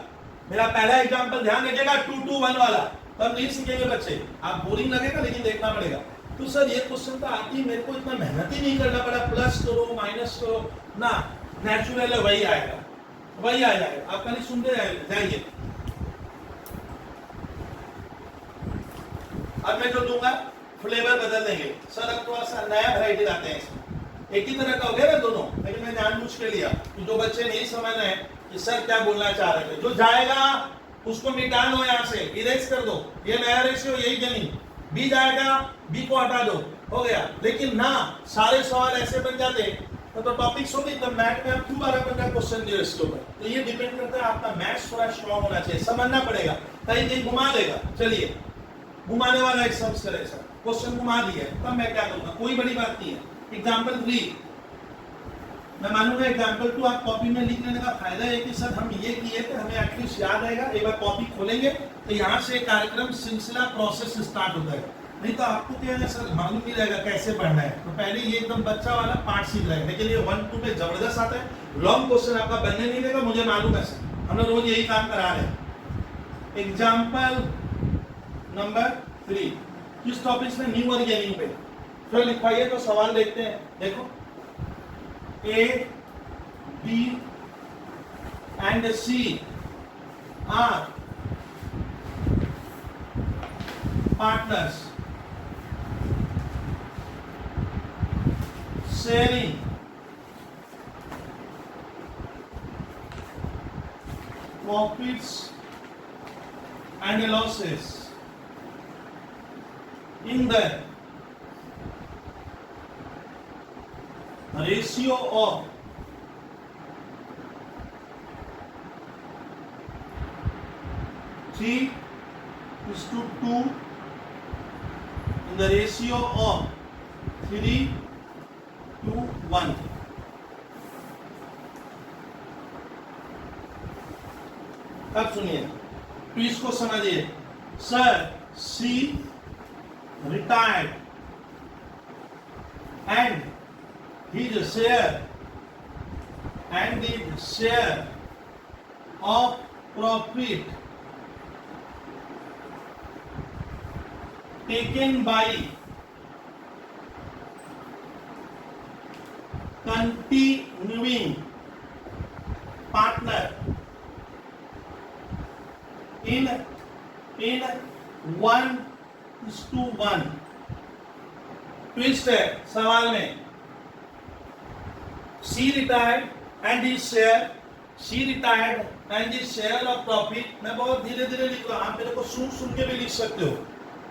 मेरा पहला एग्जांपल ध्यान रखिएगा 2-2-1 वाला, तब नहीं सीखेंगे बच्चे, आप बोरिंग लगेगा लेकिन देखना पड़ेगा। तो सर ये क्वेश्चन तो आती है, मेरे को इतना मेहनत ही नहीं करना पड़ा, प्लस करो माइनस करो ना, नेचुरल है वही आएगा, वही आ जाएगा। आप खाली सुनते जाइए। अब मैं जो दूंगा फ्लेवर बदल देंगे सर, अब थोड़ा सा नया वैरायटी लाते हैं इसमें। एक ही तरह का हो गया ना दोनों, लेकिन मैं जानबूझ के लिया कि जो बच्चे नहीं समझ रहे हैं कि सर क्या बोलना चाह रहे थे, जो जाएगा उसको मिटा दो, यहाँ से इरेज कर दो, ये नया रेशियो यही गेनिंग, बी जाएगा बी को हटा दो, हो गया। लेकिन ना सारे सवाल ऐसे बन जाते तो टॉपिक्स होगी, तब मैथ में आप क्यों 12-15 क्वेश्चन दिए इसके ऊपर। तो ये डिपेंड करता है आपका मैथ्स थोड़ा स्ट्रॉन्ग होना चाहिए, समझना पड़ेगा, कहीं कहीं घुमा देगा। चलिए घुमाने वाला एक सब करे सर, क्वेश्चन घुमा दिया तब मैं क्या करूंगा, कोई बड़ी बात नहीं है। एग्जाम्पल 3 मैं मानूंगा, एग्जाम्पल 2 आप कॉपी में लिख लेने का फायदा है कि सर हम ये किए थे, हमें एटलीस्ट याद आएगा। एक बार कॉपी खोलेंगे तो यहाँ से कार्यक्रम सिलसिला प्रोसेस स्टार्ट होता है, नहीं तो आपको क्या है सर मालूम नहीं रहेगा कैसे पढ़ना है। तो पहले ये एकदम बच्चा वाला पार्ट सीख रहे हैं, लेकिन ये 1-2 पे जबरदस्त आता है, लॉन्ग क्वेश्चन आपका बनने नहीं देगा, मुझे मालूम है सर, हम लोग रोज यही काम करा रहे हैं। एग्जाम्पल नंबर 3 किस टॉपिक में, न्यू और गेनिंग पे। फिर लिखवाइए तो सवाल देखते हैं। देखो A, B and C are partners sharing profits and losses in the ratio of 3:2 in the ratio of 3:1। अब सुनिए तो इसको समझिए। Sir C retired and his share of profit taken by continuing partner in 1:1। Twist है सवाल में, C retired and his share of profit. मैं बहुत धीरे धीरे लिख रहा हूं, आप मेरे को सुन के भी लिख सकते हो।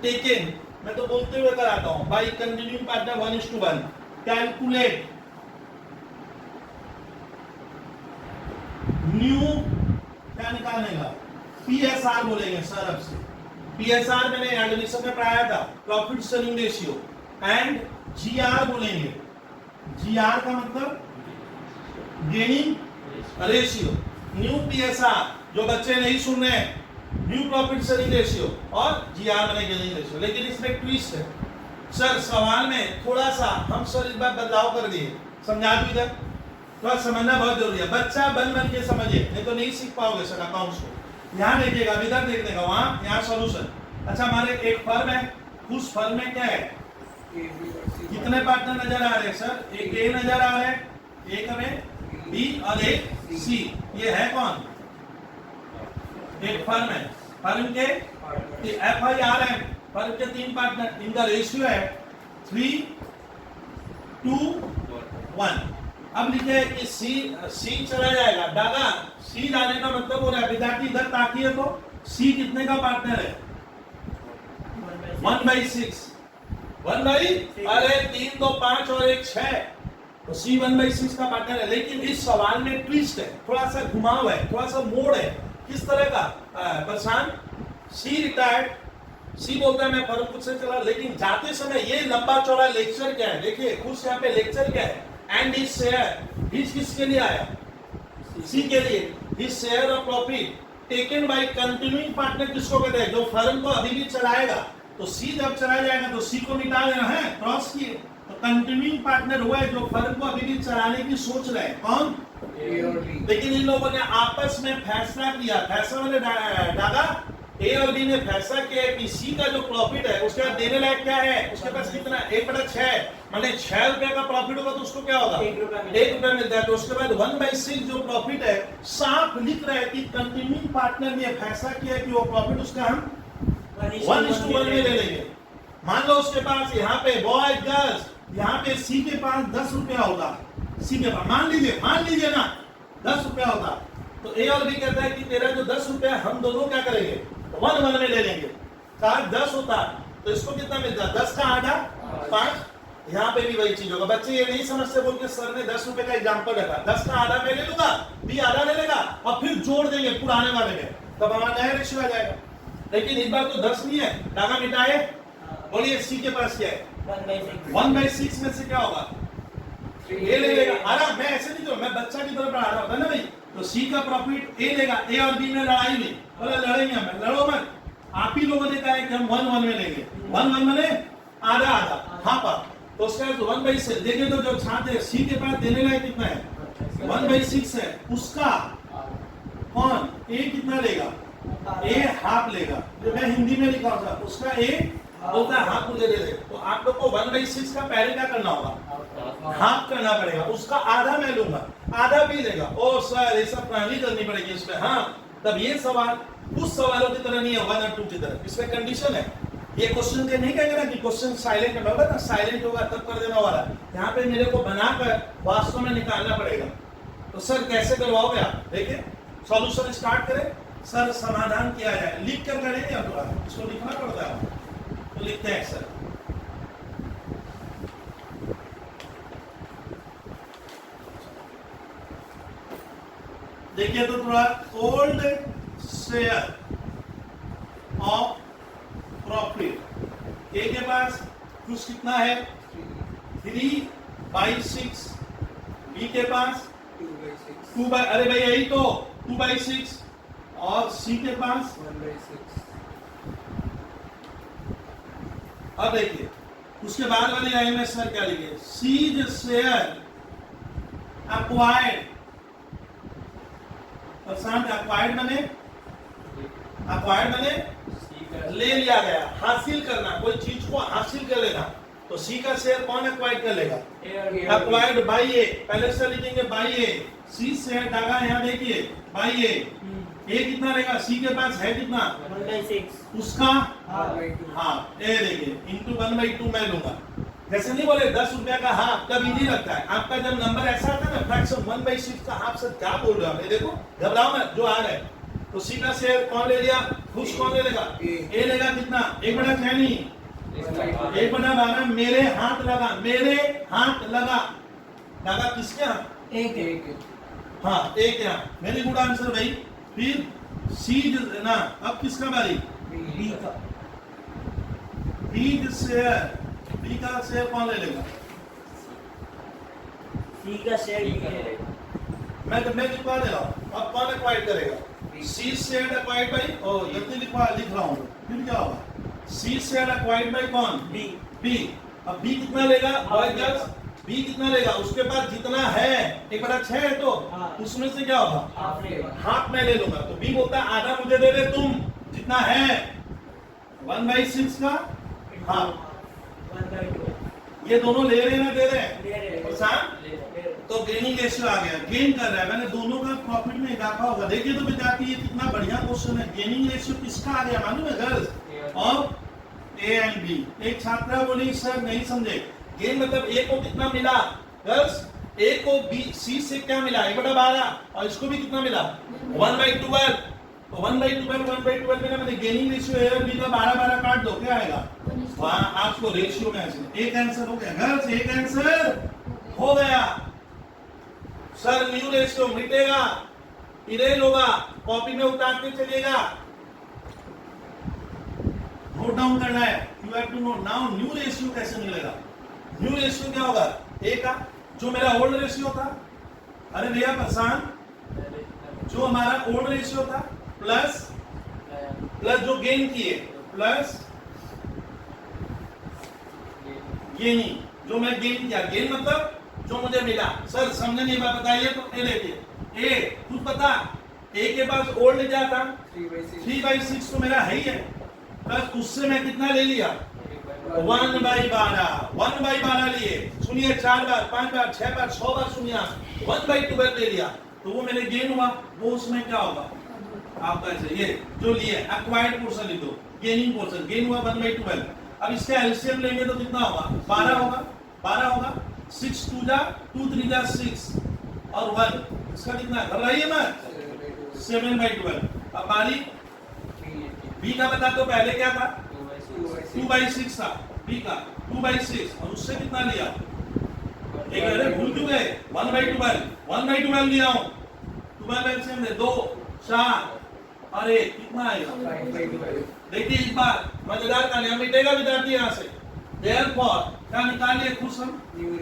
टेकन मैं तो बोलते हुए कराता हूं, by continuing partner 1:1। Calculate new क्या निकालने का, पीएसआर बोलेंगे सर। अब से पीएसआर मैंने एडमिशन में पढ़ाया था, profit sharing ratio, and GR बोलेंगे। जीआर का मतलब गेनिंग रेशियो। न्यू पीएसआर जो बच्चे नहीं सुन रहे हैं, न्यू प्रॉफिट शेयरिंग रेशियो, और जीआर बने गेनिंग रेशियो। लेकिन इसमें एक ट्विस्ट है सर, सवाल में थोड़ा सा हम सर इस बार बदलाव कर दिए, समझा दो इधर, थोड़ा समझना बहुत जरूरी है। बच्चा बन के समझिए, नहीं तो नहीं सीख पाओगे सर अकाउंट्स को। यहाँ देखिएगा, इधर देखने का, वहां यहाँ सॉल्यूशन। अच्छा हमारे एक फर्म है, उस फर्म में क्या है, कितने पार्टनर नजर आ रहे हैं सर, एक ए नजर आ रहे हैं, एक में बी और एक सी। ये है कौन, एक फर्म है, फर्म के FIR है, फर्म के 3 पार्टनर, इनका रेशियो है 3:1। अब लिखे कि सी चला जाएगा, दादा सी डालने का मतलब हो रहा है, विद्यार्थी इधर ताकिए तो सी कितने का पार्टनर है, 1/6। 1/, अरे 3 2 5 और 1 6, तो सी 1/6 का पार्टनर है। लेकिन इस सवाल में ट्विस्ट है, थोड़ा सा घुमाव है, थोड़ा सा मोड़ है। किस तरह का परेशान, सी रिटायर्ड, सी बोलता है मैं फर्म खुद से चला, लेकिन जाते समय ये लंबा चौड़ा लेक्चर क्या है, देखिए खुद यहाँ पे लेक्चर क्या है, एंड हिज शेयर, हिज किसके लिए आया, सी के लिए, his share of profit taken by continuing partner किसको कहते हैं, जो फर्म को अभी भी चलाएगा। तो सी जब चला जाएगा तो सी को मिटा देना है, क्रॉस किए, तो कंटिन्यूइंग पार्टनर हुआ है जो फर्म को अभी भी चलाने की सोच रहे हैं, कौन, ए और बी। लेकिन इन लोगों ने आपस में फैसला किया, फैसला मैंने डाला, ए और बी ने फैसला किया कि सी का जो प्रॉफिट है उसके बाद देने लायक क्या है, उसके पास कितना 1/6, माने 6 रुपए का प्रॉफिट होगा तो उसको क्या होगा, 1 रुपया 1 रुपया मिलता है। तो उसके बाद 1/6 जो प्रॉफिट है साफ लिख रहा है कि कंटिन्यूइंग पार्टनर ने फैसला किया कि वो प्रॉफिट उसका हम 1:1 में ले लेंगे। मान लो उसके पास यहाँ पे बॉय गर्ल्स, यहाँ पे सी के पास 10 रुपया होगा, सी के पास मान लीजिए ना 10 रुपया होगा, तो ए और बी कहता है कि तेरा जो 10 रुपया हम दोनों क्या करेंगे, 1 में ले लेंगे। काश 10 होता तो इसको कितना मिलता, 10 का आधा 5। यहाँ पे भी वही चीज होगा। बच्चे ये नहीं समझते, बोल के सर ने 10 रुपए का एग्जाम्पल रखा, 10 का आधा मैं ले लूंगा, बी आधा ले लेगा और फिर जोड़ देंगे पुराने वाले में, तब हमारा नया रेशियो आ जाएगा। लेकिन इस बार तो 10 नहीं है, दागा मिटाए, बोलिए सी के पास क्या है, 1/6 में से क्या होगा, ए ले लेगा। अरे मैं ऐसे नहीं, तो मैं बच्चा की तरह पढ़ा रहा होता ना भाई, तो सी का प्रॉफिट ए लेगा, ए और बी में लड़ाई नहीं, बोले लड़ेंगे हम, लड़ो मत, आप ही लोगों ने कहा है कि हम 1 में लेंगे, 1 में आधा आधा, हाँ पर तो उसका 1/6 देखिए, तो जो छात्र है सी के पास देने लायक कितना है, 1/6 है, उसका कौन ए कितना लेगा, ए हाफ लेगा, जो मैं हिंदी में लिखा था उसका ए बोलता है हाफ मुझे दे दे। तो आप लोग को 1/6 का पहले क्या करना होगा, हाफ करना पड़ेगा, उसका आधा मैं लूंगा, आधा भी लेगा। ओ सर ये सब प्रणाली करनी पड़ेगी इसमें, हाँ तब ये सवाल उस सवालों की तरह नहीं है 1 और 2 की तरह, इसमें कंडीशन है। ये क्वेश्चन के नहीं कहेगा ना कि क्वेश्चन साइलेंट होगा ना, साइलेंट होगा तब कर देना वाला, यहाँ पे मेरे को बनाकर वास्तव में निकालना पड़ेगा। तो सर कैसे करवाओगे आप, देखिए सॉल्यूशन स्टार्ट करें, सर समाधान किया जाए, लिख कर करेंगे या थोड़ा इसको लिखना पड़ता है, तो लिखते हैं सर। देखिए तो थोड़ा ओल्ड शेयर ऑफ प्रॉफिट, ए के पास कुछ कितना है 3/6, बी के पास 2/6, अरे भाई यही तो 2/6, और सी के पास 1/6। अब देखिए उसके बाद वाली लाइन में सर क्या लिखे, सीज शेयर अक्वायर्ड, अक्वायर्ड मैंने ले लिया गया, हासिल करना, कोई चीज को हासिल कर लेना। तो सी का शेयर कौन अक्वायर्ड कर लेगा, अक्वायर्ड बाई ए, पहले से लिखेंगे बाई ए, सी शेयर डागा यहाँ देखिए बाई ए कितना लेगा, सी के पास है कितना 1/6, उसका हाँ ए देखिए इंटू 1/2 मैं लूंगा। जैसे नहीं बोले 10 रुपया का हाफ कभी नहीं लगता है, आपका जब नंबर ऐसा आता है ना फ्रैक्शन 1/6 का हाफ, सर क्या बोल रहे हो आप, ये देखो घबराओ मत, जो आ रहा है। तो सी का शेयर कौन ले लिया, खुश कौन ले लेगा, ए लेगा कितना 1/6 नहीं 1/12, मेरे हाथ लगा, लगा किसके हाथ, एक हाँ एक यहाँ, वेरी गुड आंसर भाई। फिर सी ना, अब किसका बारी, बी का, बी का शेयर कौन ले लेगा, सी का शेयर बी करेगा, मैं लिखवा दे रहा हूँ, अब कौन एक्वायर करेगा, सी शेयर एक्वायर्ड बाई, ओ जल्दी लिख रहा हूँ, फिर क्या होगा, सी शेयर एक्वायर्ड बाई कौन, बी। अब बी कितना लेगा, बॉय गर्ल्स, बी कितना लेगा, उसके पास जितना है 1/6 है, तो उसमें से क्या होगा, हाफ मैं ले लूंगा। तो बी बोलता है आधा मुझे दे दे तुम, जितना है 1/6 का हाफ, 1/2 ये दोनों ले रहे ना दे रहे हैं, ले रहे परेशान। तो गेनिंग रेशियो आ गया, गेन कर रहा है, मैंने दोनों का प्रॉफिट में इजाफा होगा। देखिए तो विद्यार्थी ये कितना बढ़िया क्वेश्चन है, गेनिंग रेशियो किसका आ गया मालूम है, गर्ल्स और ए एंड बी। एक छात्रा बोली सर नहीं समझे, गेन मतलब ए को कितना मिला, गर्ल्स ए को बी सी से क्या मिला 1/12, और इसको भी कितना मिला 1/12, तो 1/12 में मैंने गेनिंग रेशियो ए और बी का 12 काट दो, क्या आएगा वहां आपको रेशियो में ऐसे एक आंसर हो गया, गर्ल्स एक आंसर हो गया। सर न्यू रेशियो मिटेगा, इरेज होगा, कॉपी में उतारते चलिएगा, नोट डाउन करना है, you have to note now new ratio कैसे मिलेगा। न्यू रेशियो क्या होगा, ए का जो मेरा ओल्ड रेशियो था, अरे भैया प्रशांत, जो हमारा ओल्ड रेशियो था प्लस जो गेन किए प्लस गेनिंग, जो मैं गेन किया, गेन मतलब जो मुझे मिला। सर समझे नहीं बात बताइए तो ए देखिए, ए कुछ पता, ए के पास ओल्ड क्या था 3/6 तो मेरा है ही है, प्लस उससे मैं कितना ले लिया 1/12 लिए। सुनिए 4 बार 5 बार 6 बार 6 बार सुनिए, 1/12 ले लिया तो वो मेरे गेन हुआ, वो उसमें क्या होगा आपका ये जो लिए एक्वायर्ड पोर्शन लिख दो, गेनिंग पोर्शन, गेन हुआ 1/12। अब इसका एलसीएम लेंगे तो कितना होगा 12 होगा, 12 होगा, 6 2 जा 2 3 जा 6 और 1 इसका कितना कर रही है मैं 7/12। अब बारी बी का बता दो, पहले क्या था 2/6 था, बी का 2/6 और उससे कितना लिया, एक अरे भूल क्यों गए 1/12 लिया हूं, 12 एलसीएम दे 2 4 अरे कितना आएगा देखिए इस बार मजेदार कहानी मिटेगा विद्यार्थी यहाँ से। देयरफॉर क्या निकालिए खुश हम, न्यू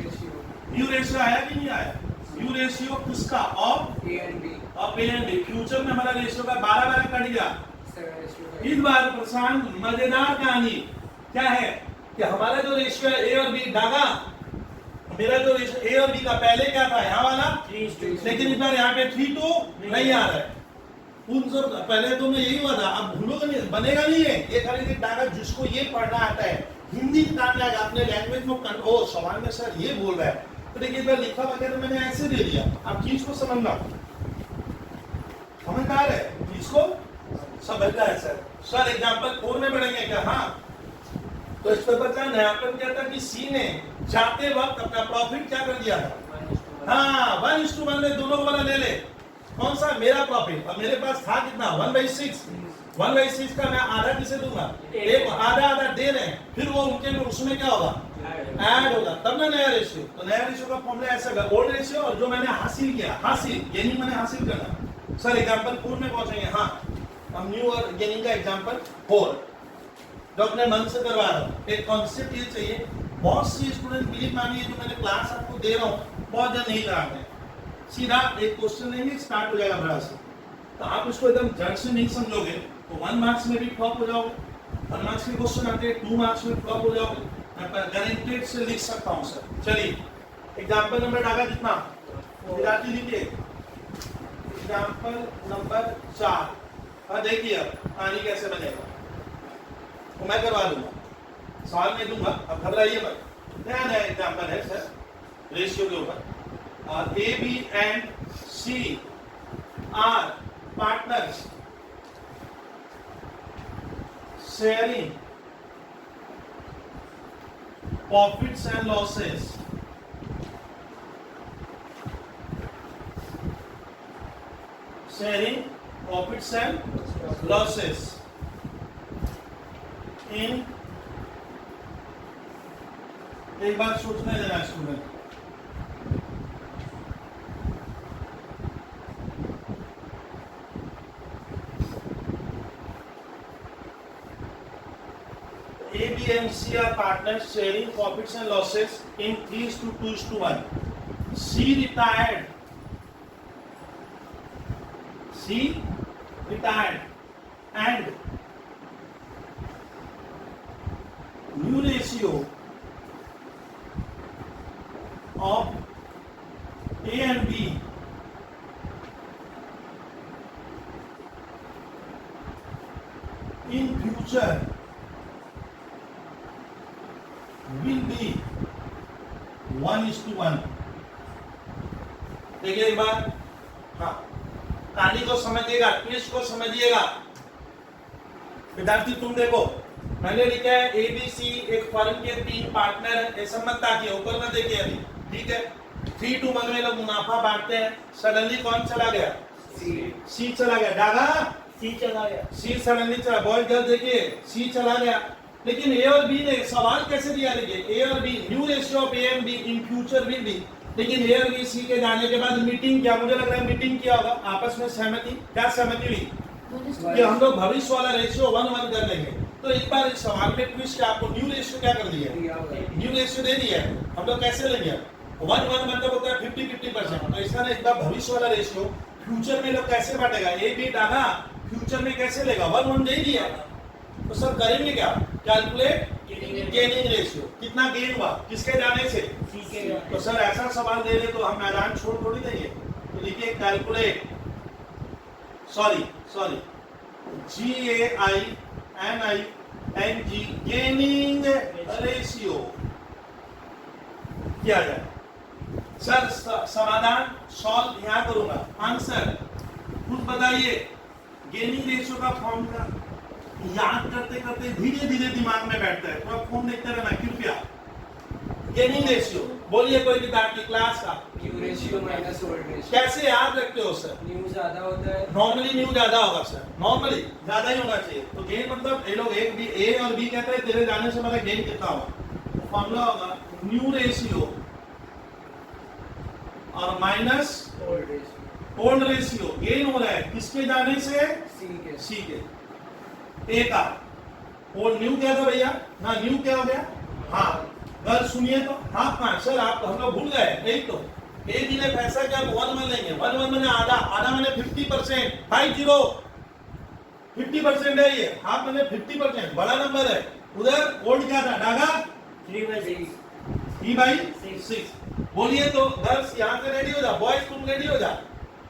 रेशियो आया कि नहीं आया, न्यू रेशियो किसका of A and B, future में हमारा रेशियो का 12 कट गया। इस बार प्रशांत मजेदार कहानी क्या है कि हमारा जो रेशियो है ए और बी डागा, मेरा जो रेशियो ए और बी का पहले क्या था यहाँ वाला 3:2, लेकिन इस बार यहाँ पे 3:2 नहीं आ रहा है। उन सब पहले तो मैं यही हुआ था, अब भूलोगे नहीं, बनेगा नहीं है ये खाली डागा। जिसको ये पढ़ना आता है हिंदी काम आएगा अपने लैंग्वेज में, ओ सवाल में सर ये बोल रहा है तो देखिए इधर लिखा वगैरह मैंने ऐसे दे दिया। आप चीज को समझना, समझदार है चीज को समझता है सर एग्जाम्पल 4 में पढ़ेंगे क्या, हाँ तो इस पेपर का नयापन क्या था कि सी ने जाते वक्त अपना प्रॉफिट क्या कर दिया था, हाँ 1:1 में दोनों वाला ले ले, कौन सा मेरा प्रॉफिट, अब मेरे पास था कितना 1/6 का मैं आधा किसे दूंगा, एक आधा दे रहे हैं, फिर वो उनके में उसमें क्या होगा ऐड होगा, तब ना नया रेशियो। तो नया रेशियो का फॉर्मूला ऐसा होगा, ओल्ड रेशियो और जो मैंने हासिल किया, हासिल गेनिंग मैंने हासिल करना। सर एग्जांपल 4 में पहुंचेंगे, हाँ हम न्यू और गेनिंग का एग्जांपल 4 जो अपने मन से करवा रहा हूँ। एक कॉन्सेप्ट ये चाहिए, बहुत सी स्टूडेंट बिलीव मानिए जो मैंने क्लास आपको दे रहा हूँ बहुत जन नहीं कराते हैं, सीधा एक क्वेश्चन लेंगे स्टार्ट हो जाएगा बड़ा से, तो आप इसको एकदम जड़ से नहीं समझोगे तो 1 मार्क्स में भी फ्लॉप हो जाओगे, 1 मार्क्स के क्वेश्चन आते हैं 2 मार्क्स में फ्लॉप हो जाओगे, मैं गारंटेड से लिख सकता हूँ सर। चलिए एग्जाम्पल नंबर डाला कितना विद्यार्थी लीजिए, एग्जाम्पल नंबर 4। हाँ देखिए अब कहानी कैसे बनेगा तो मैं करवा दूंगा, सवाल में दूंगा, अब घबराइए मत। नया एग्जाम्पल है सर रेशियो के ऊपर, A, B and C are partners sharing profits and losses in, एक बार सोचने देना student, A, B and C are partners sharing profits and losses in 3:2:1. C retired and new ratio of A and B in future will be 1:1। देखिए एक बार, हाँ कहानी को समझिएगा, twist को समझिएगा विद्यार्थी। तुम देखो मैंने लिखा है ABC एक फर्म के 3 पार्टनर है, ऐसा मत ताकिए ऊपर में देखिए अभी, ठीक है 3:1 में लोग मुनाफा बांटते हैं, सडनली कौन चला गया C चला गया, डागा C चला गया, C सडनली चला, बहुत जल्द देखिए C चला गया। लेकिन A और B ने सवाल कैसे दिया, देखिए A और B new ratio of A and B in future will be, लेकिन A और B C के जाने के बाद मीटिंग क्या, मुझे लग रहा है मीटिंग किया होगा, आपस में सहमति, क्या सहमति हुई कि हम लोग भविष्य वाला रेशियो 1:1 कर लेंगे। तो एक बार इस सवाल में ट्विस्ट आपको न्यू रेशियो क्या कर दिया, न्यू रेशियो दे दिया है, हम लोग कैसे लेंगे 1 मतलब होता है 50-50%। तो इसका ना एक बार भविष्य वाला रेशियो फ्यूचर में लोग कैसे बांटेगा, ए बी डाला फ्यूचर में कैसे लेगा, 1 दे दिया। तो सर करेंगे क्या, कैलकुलेट गेनिंग रेशियो, कितना गेन हुआ किसके जाने से, तो सर ऐसा सवाल दे रहे तो हम मैदान छोड़ थोड़ी देंगे। तो लिखिए calculate sorry GAINING gaining ratio किया जाए। सर समाधान सॉल्व यहाँ करूंगा, आंसर खुद बताइए। गेनिंग रेशियो का फॉर्मूला याद करते करते धीरे धीरे दिमाग में बैठता है, थोड़ा फोन देखते रहना कृपया। गेनिंग रेशियो बोलिए कोई विद्यार्थी क्लास का, new ratio minus old ratio. कैसे याद रखते हो सर, न्यू ज्यादा होता है, नॉर्मली न्यू ज्यादा होगा सर, नॉर्मली ज्यादा ही होना चाहिए। तो गेन मतलब ये लोग एक भी ए और बी कहते हैं तेरे जाने से मेरा गेन कितना होगा, फॉर्मूला होगा न्यू रेशियो और minus old ratio. Old ratio. Gain हो रहा है किसके जाने से, सी के। ए का ओल्ड न्यू क्या था भैया ना, न्यू क्या हो गया, हाँ गल सुनिए तो हाफ पांच। सर आप हम लोग भूल गए, यही तो ए बी ने पैसा क्या 1 लेंगे, 1 मैंने आधा मैंने 50%, 50% है ये, हाफ मैंने 50%, बड़ा नंबर है। उधर ओल्ड क्या था डागा 3/6। बोलिए तो गर्ल्स यहाँ से रेडी हो जा, बॉयज तुम रेडी हो जा।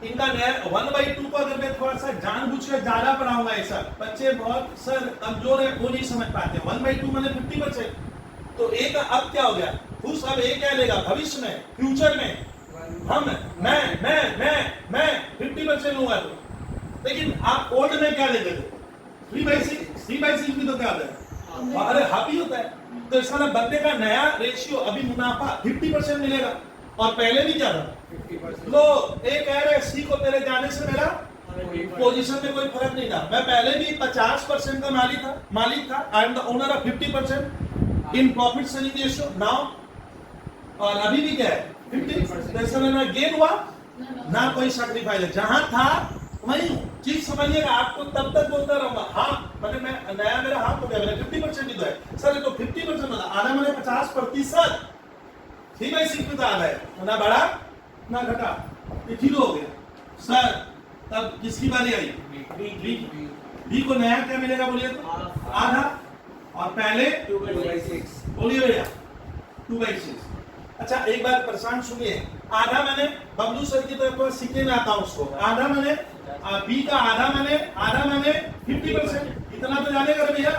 इनका 1/2 को अगर मैं थोड़ा सा जानबूझकर ज्यादा पढ़ाऊंगा ऐसा, बच्चे बहुत सर कमजोर है वो नहीं समझ पाते। 1/2 मैंने 50%, तो ए का अब क्या हो गया खुश, अब ए क्या लेगा भविष्य में फ्यूचर में, हम मैं 50% लूंगा। तो लेकिन आप ओल्ड में क्या लेते थे 3/6 भी तो क्या होता है, अरे हाफ ही होता है। तो इसका मतलब बंदे का नया रेशियो अभी मुनाफा 50% मिलेगा और पहले भी क्या था 50%। लो ए कह रहे सी को तेरे जाने से मेरा पोजीशन में कोई फर्क नहीं था, मैं पहले भी 50% का मालिक था, I am the owner of 50% in profit selling ratio now, और अभी भी क्या है 50%। तो इसका मतलब गेन हुआ ना कोई सैक्रिफाइस है, जहां था वही हूं। चीज समझिएगा, आपको तब तक बोलता रहूंगा हाँ मैंने मैं नया मेरा हाथ हो गया, मेरा 50% ही तो है सर, ये तो 50% वाला आधा मैंने 50%, 3/6 में तो आधा है, ना बढ़ा ना घटा, ये 0 हो गया। सर तब किसकी बारी आई, बी को नया क्या मिलेगा बोलिए तो आधा, और पहले 2/6। बोलिए भैया 2/6। अच्छा एक बार परेशान सुनिए, आधा मैंने बबलू सर की तरफ तो सीखे में आता हूं उसको, आधा मैंने बी का आधा मैंने 50%, इतना तो जाने कर भैया।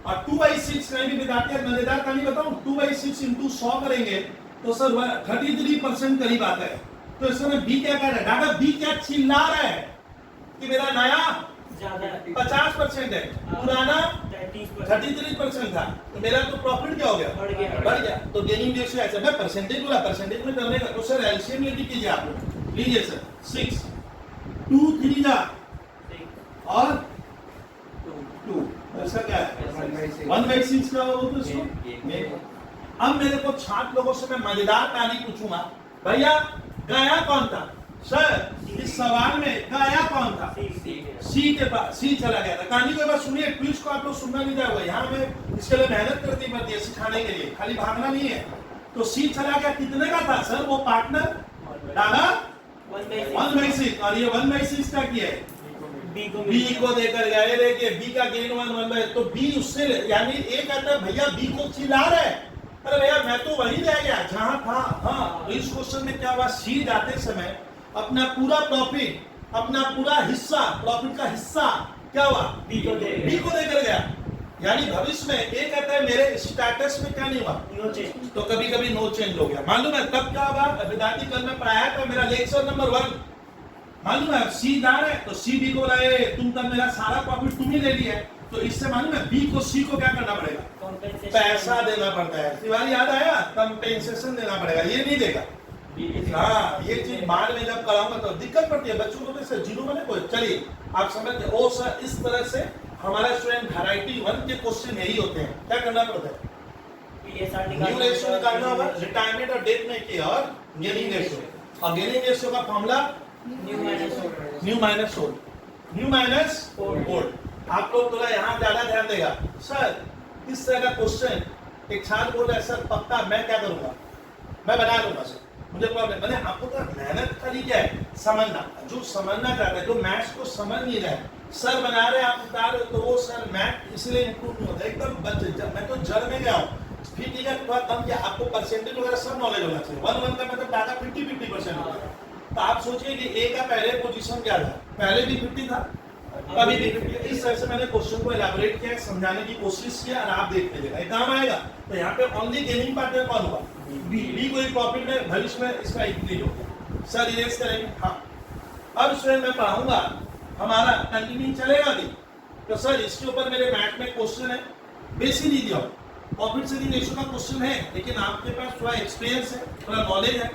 और 2/6 कहीं भी विद्यार्थी मजेदार कहानी बताऊं, 2/6 इंटू 100 करेंगे तो सर 33% करीब आता है। तो इस समय बी क्या कह रहा है, डाटा बी क्या चिल्ला रहा है कि मेरा नया 50% है, पुराना 33% था, तो मेरा तो प्रॉफिट क्या हो गया बढ़ गया। तो गेनिंग रेशियो ऐसा, मैं परसेंटेज बोला परसेंटेज में करने का, तो सर एलसीएम लेके कीजिए आप लोग, लीजिए सर 6 2 3 जा और 2, ऐसा क्या है 1/6 का हो तो इसको। अब मेरे को छात्र लोगों से मैं मजेदार कहानी पूछूंगा, भैया गया कौन था सर, इस सवाल में गया कौन था, सी के पास, सी चला गया था। कहानी को एक बार सुनिए, ट्विस्ट को आप लोग सुनना नहीं जाएगा, यहाँ में इसके लिए मेहनत करनी पड़ती है सिखाने के लिए, खाली भागना नहीं है। तो सी चला गया, कितने का था सर वो पार्टनर, डाला 1/6, और ये 1/6 का किया है बी को देकर गया। ये देखिए बी का गेन 1/, तो बी उससे यानी ए कहता है भैया बी को चिल्ला रहा है, अरे भैया मैं तो वही रह गया जहां था। हाँ, इस क्वेश्चन में क्या हुआ, सी जाते समय अपना पूरा प्रॉफिट, अपना पूरा हिस्सा, प्रॉफिट का हिस्सा क्या हुआ बी को देकर गया। यानी भविष्य में ए कहता है मेरे स्टेटस में क्या नहीं हुआ, नो चेंज, तो कभी कभी नो चेंज हो गया। मालूम है तब क्या हुआ, विद्यार्थी कल में पढ़ाया था मेरा लेक्चर नंबर 1, मालूम है सी दार है तो सी बी को रहे, तुम तब मेरा सारा प्रॉफिट तुम ही ले लिया है, तो इससे मालूम है बी को सी को क्या करना पड़ेगा, पैसा देना पड़ता है। तिवारी याद आया, कंपेंसेशन देना पड़ेगा, ये नहीं देगा। हाँ, ये चीज बाद में जब कराऊंगा तो दिक्कत पड़ती है बच्चों को, सर जीरो मैंने कोई, चलिए आप समझते ओ सर, इस तरह से हमारा स्टूडेंट वैरायटी 1 के क्वेश्चन यही होते हैं। क्या करना पड़ता है, न्यू रेशियो निकालना होगा, रिटायरमेंट और डेथ में किया, और गेनिंग रेशियो, और गेनिंग रेशियो का फॉर्मूला न्यू माइनस ओल्ड। आप लोग थोड़ा यहाँ ज्यादा ध्यान देगा। सर इस तरह का क्वेश्चन एक छात्र बोल रहा है सर पक्का, मैं क्या करूंगा, मैं बना लूंगा सर, मुझे प्रॉब्लम। मैंने आपको कहा मेहनत खाली क्या है, समझना। जो समझना चाहता है, जो मैथ्स को समझ नहीं रहा है, सर बना रहे आप उतार रहे हो, तो वो सर मैथ इसलिए इंप्रूव नहीं होता, एकदम बच। मैं तो जड़ में गया हूँ। फिर ठीक है, थोड़ा कम क्या, आपको परसेंटेज वगैरह सब नॉलेज होना चाहिए। 1 का मतलब डाटा 50% हो गया। तो आप सोचिए कि ए का पहले पोजीशन क्या था, पहले भी 50 था, अभी भी 50। इस तरह से मैंने क्वेश्चन को एलाबोरेट किया, समझाने की कोशिश किया, और आप देख लीजिएगा ये काम आएगा। तो यहाँ पे ओनली गेनिंग पार्टनर कौन होगा, बी। कोई प्रॉफिट में भविष्य में इसका इंक्रीज हो गया। सर इरेज करेंगे, हाँ। अब स्टूडेंट मैं पढ़ाऊंगा, हमारा कंटिन्यू चलेगा भी। तो सर इसके ऊपर मेरे मैथ में क्वेश्चन है, बेसिक नहीं दिया, प्रॉफिट सेलिंग रेशियो का क्वेश्चन है, लेकिन आपके पास थोड़ा एक्सपीरियंस है, थोड़ा नॉलेज है,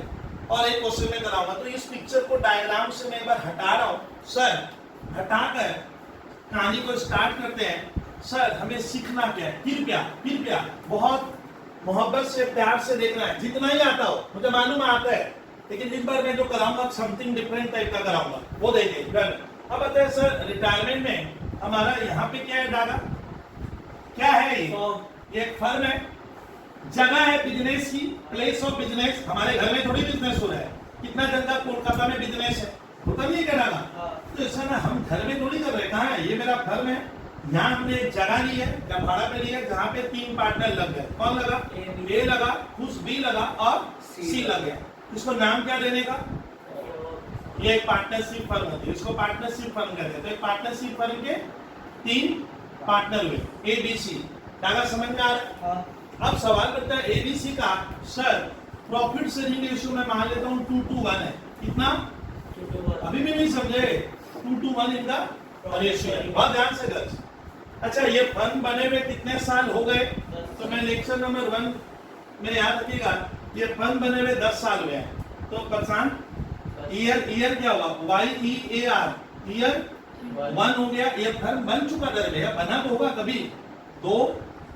और एक क्वेश्चन में कराऊंगा। तो इस पिक्चर को डायग्राम से मैं एक बार हटा रहा हूँ सर, हटाकर कहानी को स्टार्ट करते हैं। सर हमें सीखना क्या है, कृपया बहुत मोहब्बत से, प्यार से देखना है, जितना ही आता हो, मुझे मालूम आता है, लेकिन इस बार मैं जो कराऊंगा समथिंग डिफरेंट टाइप का कराऊंगा, वो देखिए। अब बताए सर, रिटायरमेंट में हमारा यहाँ पे क्या है, डाटा क्या है, ये एक फर्म है, जगह है बिजनेस की, प्लेस ऑफ बिजनेस। हमारे घर में थोड़ी बिजनेस हो रहा है, कितना जनता कोलकाता में बिजनेस है, होता नहीं है डाला। तो ऐसा ना, हम घर में थोड़ी कर रहे हैं, कहाँ है, ये मेरा फर्म है, यहाँ हमने एक जगह ली है या भाड़ा पे ली है, जहाँ पे 3 पार्टनर लग गए। कौन लगा, ए लगा, कुछ बी लगा और सी लग गया। इसको नाम क्या देने का, ये एक पार्टनरशिप फर्म होती है, इसको पार्टनरशिप फर्म कहते हैं। तो एक पार्टनरशिप फर्म के 3 पार्टनर हुए, ए बी सी। डागा समझ में आ रहा है। अब सवाल करता है एबीसी का, सर प्रॉफिट सेलिंग रेशियो मैं मान लेता हूँ 2:1 है, कितना, अभी भी नहीं समझे, 2:1 इनका रेशियो है। बहुत ध्यान से गर्ल्स। अच्छा, ये फर्म बने हुए कितने साल हो गए, तो मैं लेक्चर नंबर 1 में याद रखिएगा, ये फर्म बने हुए 10 साल हुए हैं। तो परेशान, ईयर क्या होगा, YEAR, ईयर 1 हो गया। ये फर्म बन चुका दर में, बना तो होगा कभी, 2,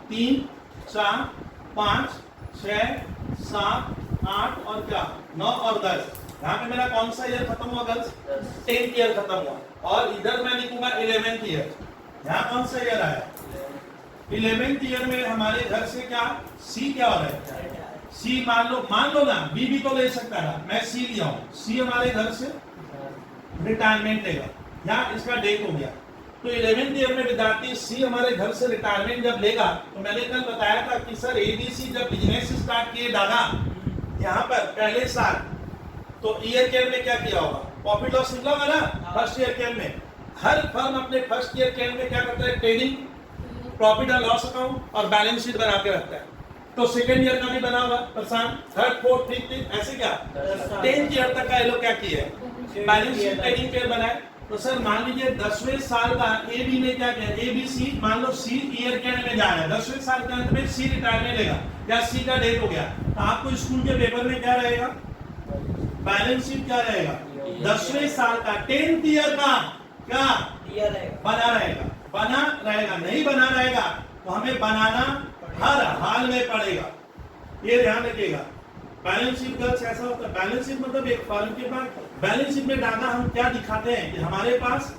3, 4, 5, 6, 7, 8 और क्या 9 और 10। यहाँ पे मेरा कौन सा ईयर खत्म हुआ गर्ल्स, 10th ईयर खत्म हुआ। और इधर मैं लिखूंगा 11th ईयर। यहाँ कौन सा ईयर आया, 11th ईयर में हमारे घर से क्या, सी क्या हो रहा है, सी मान लो ना, बी भी तो ले सकता है, मैं सी लिया हूँ। सी हमारे घर से रिटायरमेंट लेगा, यहाँ इसका डेट हो गया। तो 11th ईयर में विद्यार्थी सी हमारे घर से रिटायरमेंट जब लेगा, तो मैंने कल बताया था कि सर एबीसी जब बिजनेस स्टार्ट किए डागा यहाँ पर पहले साल, तो ईयर केयर में क्या किया होगा, प्रॉफिट लॉस निकला होगा ना। फर्स्ट ईयर केयर में हर फर्म अपने फर्स्ट ईयर केयर में क्या करता है, trading, profit and loss account और बैलेंस शीट बना के रखता है। तो सेकेंड ईयर का भी बना होगा प्रशांत, थर्ड, फोर्थ, फिफ्थ, ऐसे क्या 10th ईयर तक का ये लोग क्या किए, बैलेंस शीट, ट्रेडिंग पेयर बनाए। तो सर मान लीजिए 10वें साल का ए बी ने क्या किया, ए बी सी, मान लो सी ईयर के एंड में जा रहा है, 10वें साल के अंत में सी रिटायरमेंट लेगा या सी का डेट हो गया, तो आपको स्कूल के पेपर में क्या रहेगा, बैलेंस शीट क्या रहेगा, 10वें साल का 10th ईयर का क्या बना रहेगा। नहीं बना रहेगा तो हमें बनाना हर हाल में पड़ेगा, ये ध्यान रखिएगा। बैलेंस शीट का ऐसा होता है, बैलेंस शीट मतलब एक फर्म के पास, बैलेंस शीट में डाटा हम क्या दिखाते हैं कि हमारे पास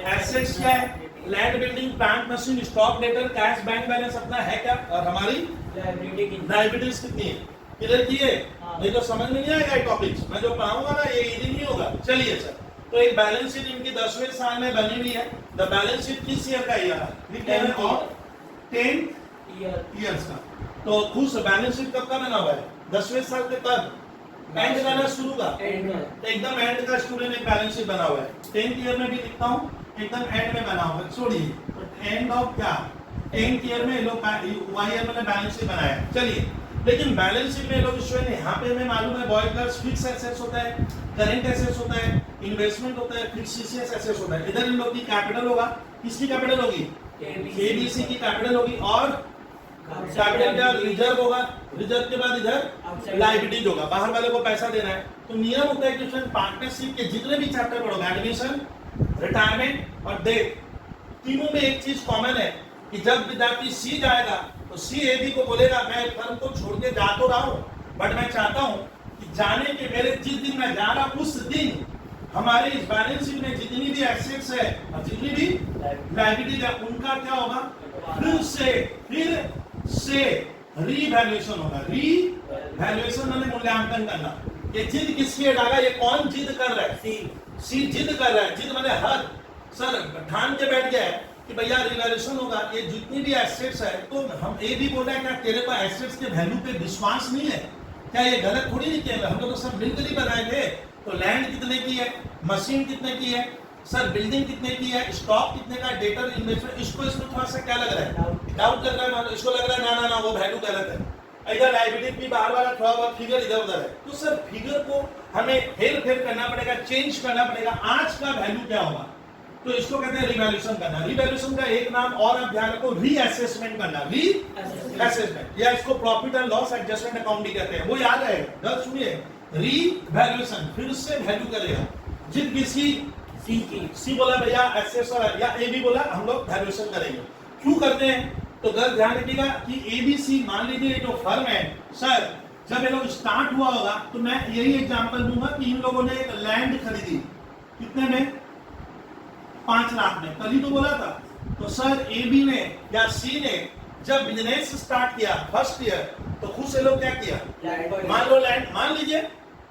एसेट्स क्या है, land, building, plant, machine, stock, debtor, cash, bank balance अपना है क्या, और हमारी लायबिलिटीज कितनी है। क्लियर किए, नहीं तो समझ में नहीं आएगा टॉपिक्स, मैं जो पढ़ाऊंगा ना ये इजी नहीं होगा। चलिए सर, तो एक बैलेंस शीट इनकी 10वें साल में बनी हुई है। द बैलेंस शीट किस ईयर का ईयर है, और 10 ईयर्स का। तो खुश बैलेंस शीट कब का बना हुआ है, 10वें साल के कब, एंड का ना शुरू का, एकदम एंड का स्टूडेंट एक बैलेंस शीट बना हुआ है। 10th ईयर में भी लिखता हूँ, एकदम एंड में बना हुआ है, छोड़िए, तो एंड ऑफ क्या 10th ईयर में लोग वाईआर में बैलेंस शीट बनाया है। चलिए, लेकिन बैलेंस शीट में लोग स्टूडेंट यहाँ पे हमें मालूम है बॉय गर्ल्स फिक्स एसेट्स होता है, करंट एसेट्स होता है, इन्वेस्टमेंट होता है, फिक्स एसेट्स होता है। इधर इन लोग की कैपिटल होगा, किसकी कैपिटल होगी, एबीसी की कैपिटल होगी, और कैपिटल क्या रिजर्व होगा, रिजर्व के बाद इधर लायबिलिटीज होगा, बाहर वाले को पैसा देना है। तो नियम होता है कि पार्टनरशिप के जितने भी चैप्टर पढ़ोगे, एडमिशन, रिटायरमेंट और डेथ, तीनों में एक चीज कॉमन है कि जब विद्यार्थी सी जाएगा तो सी ए बी को बोलेगा मैं फर्म को छोड़ के जा तो रहा हूँ, बट मैं चाहता हूँ कि जाने के मेरे जिस दिन मैं जा रहा उस दिन हमारे इस बैलेंस शीट में जितनी भी एसेट्स है और जितनी भी लायबिलिटीज है उनका क्या होगा, फिर से रीवैल्यूएशन होगा। रीवैल्यूएशन मैंने मूल्यांकन करना। ये जिद किसकी हटाएगा? ये कौन जिद कर रहा है? सी जिद कर रहा है। जिद मैंने हद सर ठान के बैठ गया है कि भैया रिवैल्यूएशन होगा। ये जितनी भी एसेट्स है, तो हम ये भी बोल रहे हैं क्या तेरे को एसेट्स के वैल्यू पे विश्वास नहीं है क्या? ये गलत थोड़ी नहीं किया, हम लोग तो सब मिलकर ही बनाए थे। तो लैंड कितने की है, मशीन कितने की है, सर बिल्डिंग कितने की है, स्टॉक कितने का, डेटर इन्वेस्टमेंट, इसको इसमें थोड़ा सा क्या लग रहा है? डाउट लग रहा है। इसको लग रहा है ना वो वैल्यू गलत है। इधर लायबिलिटी भी बाहर वाला थोड़ा बहुत फिगर इधर उधर है। तो सर फिगर को हमें हेर फेर करना पड़ेगा, चेंज करना पड़ेगा। आज का वैल्यू क्या होगा? तो इसको कहते हैं रिवैल्यूएशन करना। रिवैल्यूएशन का एक नाम और आप ध्यान रखो, रीअसेसमेंट करना। रीअसेसमेंट या इसको profit and loss adjustment account भी कहते हैं। वो याद रहेगा। गलत सुनिए, रीवैल्यूएशन फिर से वैल्यू करेगा। जित किसी सी बोला भैया एसेट्स या ए बी बोला हम लोग वैल्यूएशन करेंगे। क्यों करते हैं? तो गलत ध्यान रखिएगा कि एबीसी मान लीजिए जो फर्म है सर, जब ये लोग स्टार्ट हुआ होगा तो मैं यही एग्जांपल दूंगा कि इन लोगों ने एक लैंड खरीदी कितने में? 5 लाख में। कल ही तो बोला था। तो सर ए बी ने या सी ने जब बिजनेस स्टार्ट किया फर्स्ट ईयर, तो खुद से लोग क्या किया? मान लो लैंड, मान लीजिए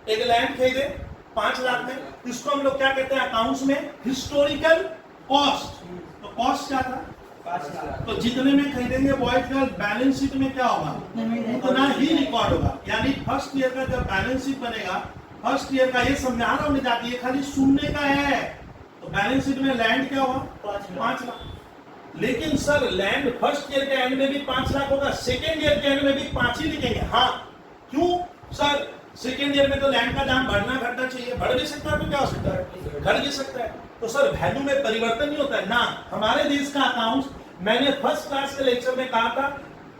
एक लैंड खरीदे 5 लाख में। इसको हम लोग क्या कहते हैं अकाउंट्स में? Historical cost. तो कॉस्ट क्या था? 5 लाख। तो जितने में खरीदेंगे बॉयज का बैलेंस शीट में क्या होगा? उतना ही रिकॉर्ड होगा। यानी फर्स्ट ईयर का जब बैलेंस शीट बनेगा, फर्स्ट ईयर का ये समझा रहा हूं जाती है, खाली सुनने का है। तो बैलेंस शीट में लैंड क्या होगा? 5 लाख। लेकिन सर लैंड फर्स्ट ईयर के एंड में भी 5 लाख होगा, सेकेंड ईयर के एंड में भी 5 ही लिखेंगे। हाँ, क्यों सर? सेकेंड ईयर में तो लैंड का दाम बढ़ना घटना चाहिए, बढ़ भी सकता है तो क्या हो सकता है? घट भी सकता है। तो सर वैल्यू में परिवर्तन नहीं होता है ना। हमारे देश का अकाउंट्स मैंने फर्स्ट क्लास के लेक्चर में कहा था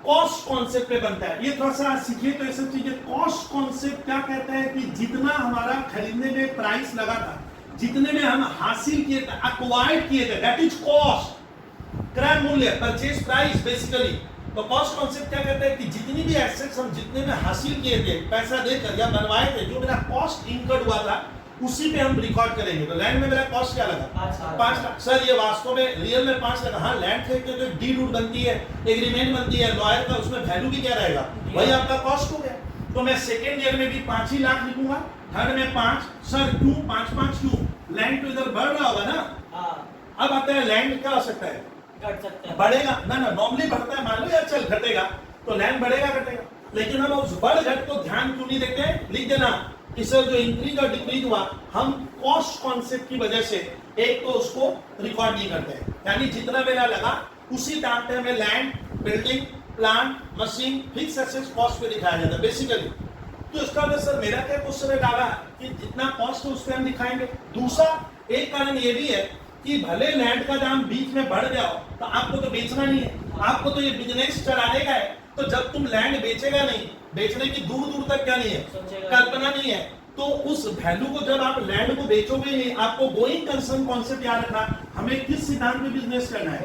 कॉस्ट कॉन्सेप्ट पे बनता है। ये थोड़ा सा सीखिए तो ये सब चीजें। कॉस्ट कॉन्सेप्ट क्या कहता है कि जितना हमारा खरीदने में प्राइस लगा था, जितने में हम हासिल किए थे, एक्वायर्ड किए थे, दैट इज कॉस्ट। क्रय मूल्य, परचेज प्राइस बेसिकली। तो कॉस्ट कॉन्सेप्ट क्या कहता है कि जितनी भी एसेट्स हम जितने में हासिल किए थे पैसा देकर या बनवाए थे, जो मेरा कॉस्ट इनकर्ड हुआ था उसी पे हम रिकॉर्ड करेंगे। तो लैंड में मेरा कॉस्ट क्या लगा? 5 लाख। सर ये वास्तव में रियल में 5 लाख। हाँ, लैंड खरीदते तो डीड उड बनती है, एग्रीमेंट बनती है, लॉयर का उसमें वैल्यू भी क्या रहेगा? वही आपका कॉस्ट हो गया। तो मैं सेकेंड ईयर में भी 5 ही लाख लिखूंगा, थर्ड में 5। सर क्यों 5 क्यों? लैंड तो इधर बढ़ रहा होगा ना। अब आता है लैंड क्या हो सकता है? बढ़ेगा ना। नॉर्मली बढ़ता है, मान लो या चल घटेगा, तो लैंड बढ़ेगा घटेगा। लेकिन हम उस बढ़ घट को ध्यान क्यों नहीं देते? लिख देना कि सर जो इंक्रीज और डिक्रीज हुआ, हम कॉस्ट कॉन्सेप्ट की वजह से एक तो उसको रिकॉर्ड नहीं करते हैं। यानी जितना मेरा लगा उसी दाम पे हमें land, building, plant, machine, fix assets cost पे दिखाया जाता है बेसिकली। तो इसका मतलब सर मेरा क्या क्वेश्चन डाला कि जितना कॉस्ट है उस पर हम दिखाएंगे। दूसरा एक कारण ये भी है कि भले लैंड का दाम बीच में बढ़ जाओ तो आपको तो बेचना नहीं है, आपको तो ये बिजनेस चलाने का है। तो जब तुम लैंड बेचेगा नहीं, बेचने की दूर दूर तक क्या नहीं है, कल्पना नहीं है। तो उस वैल्यू को जब आप लैंड को बेचोगे नहीं, आपको गोइंग कंसर्न कॉन्सेप्ट याद रखना। हमें किस सिद्धांत में बिजनेस करना है?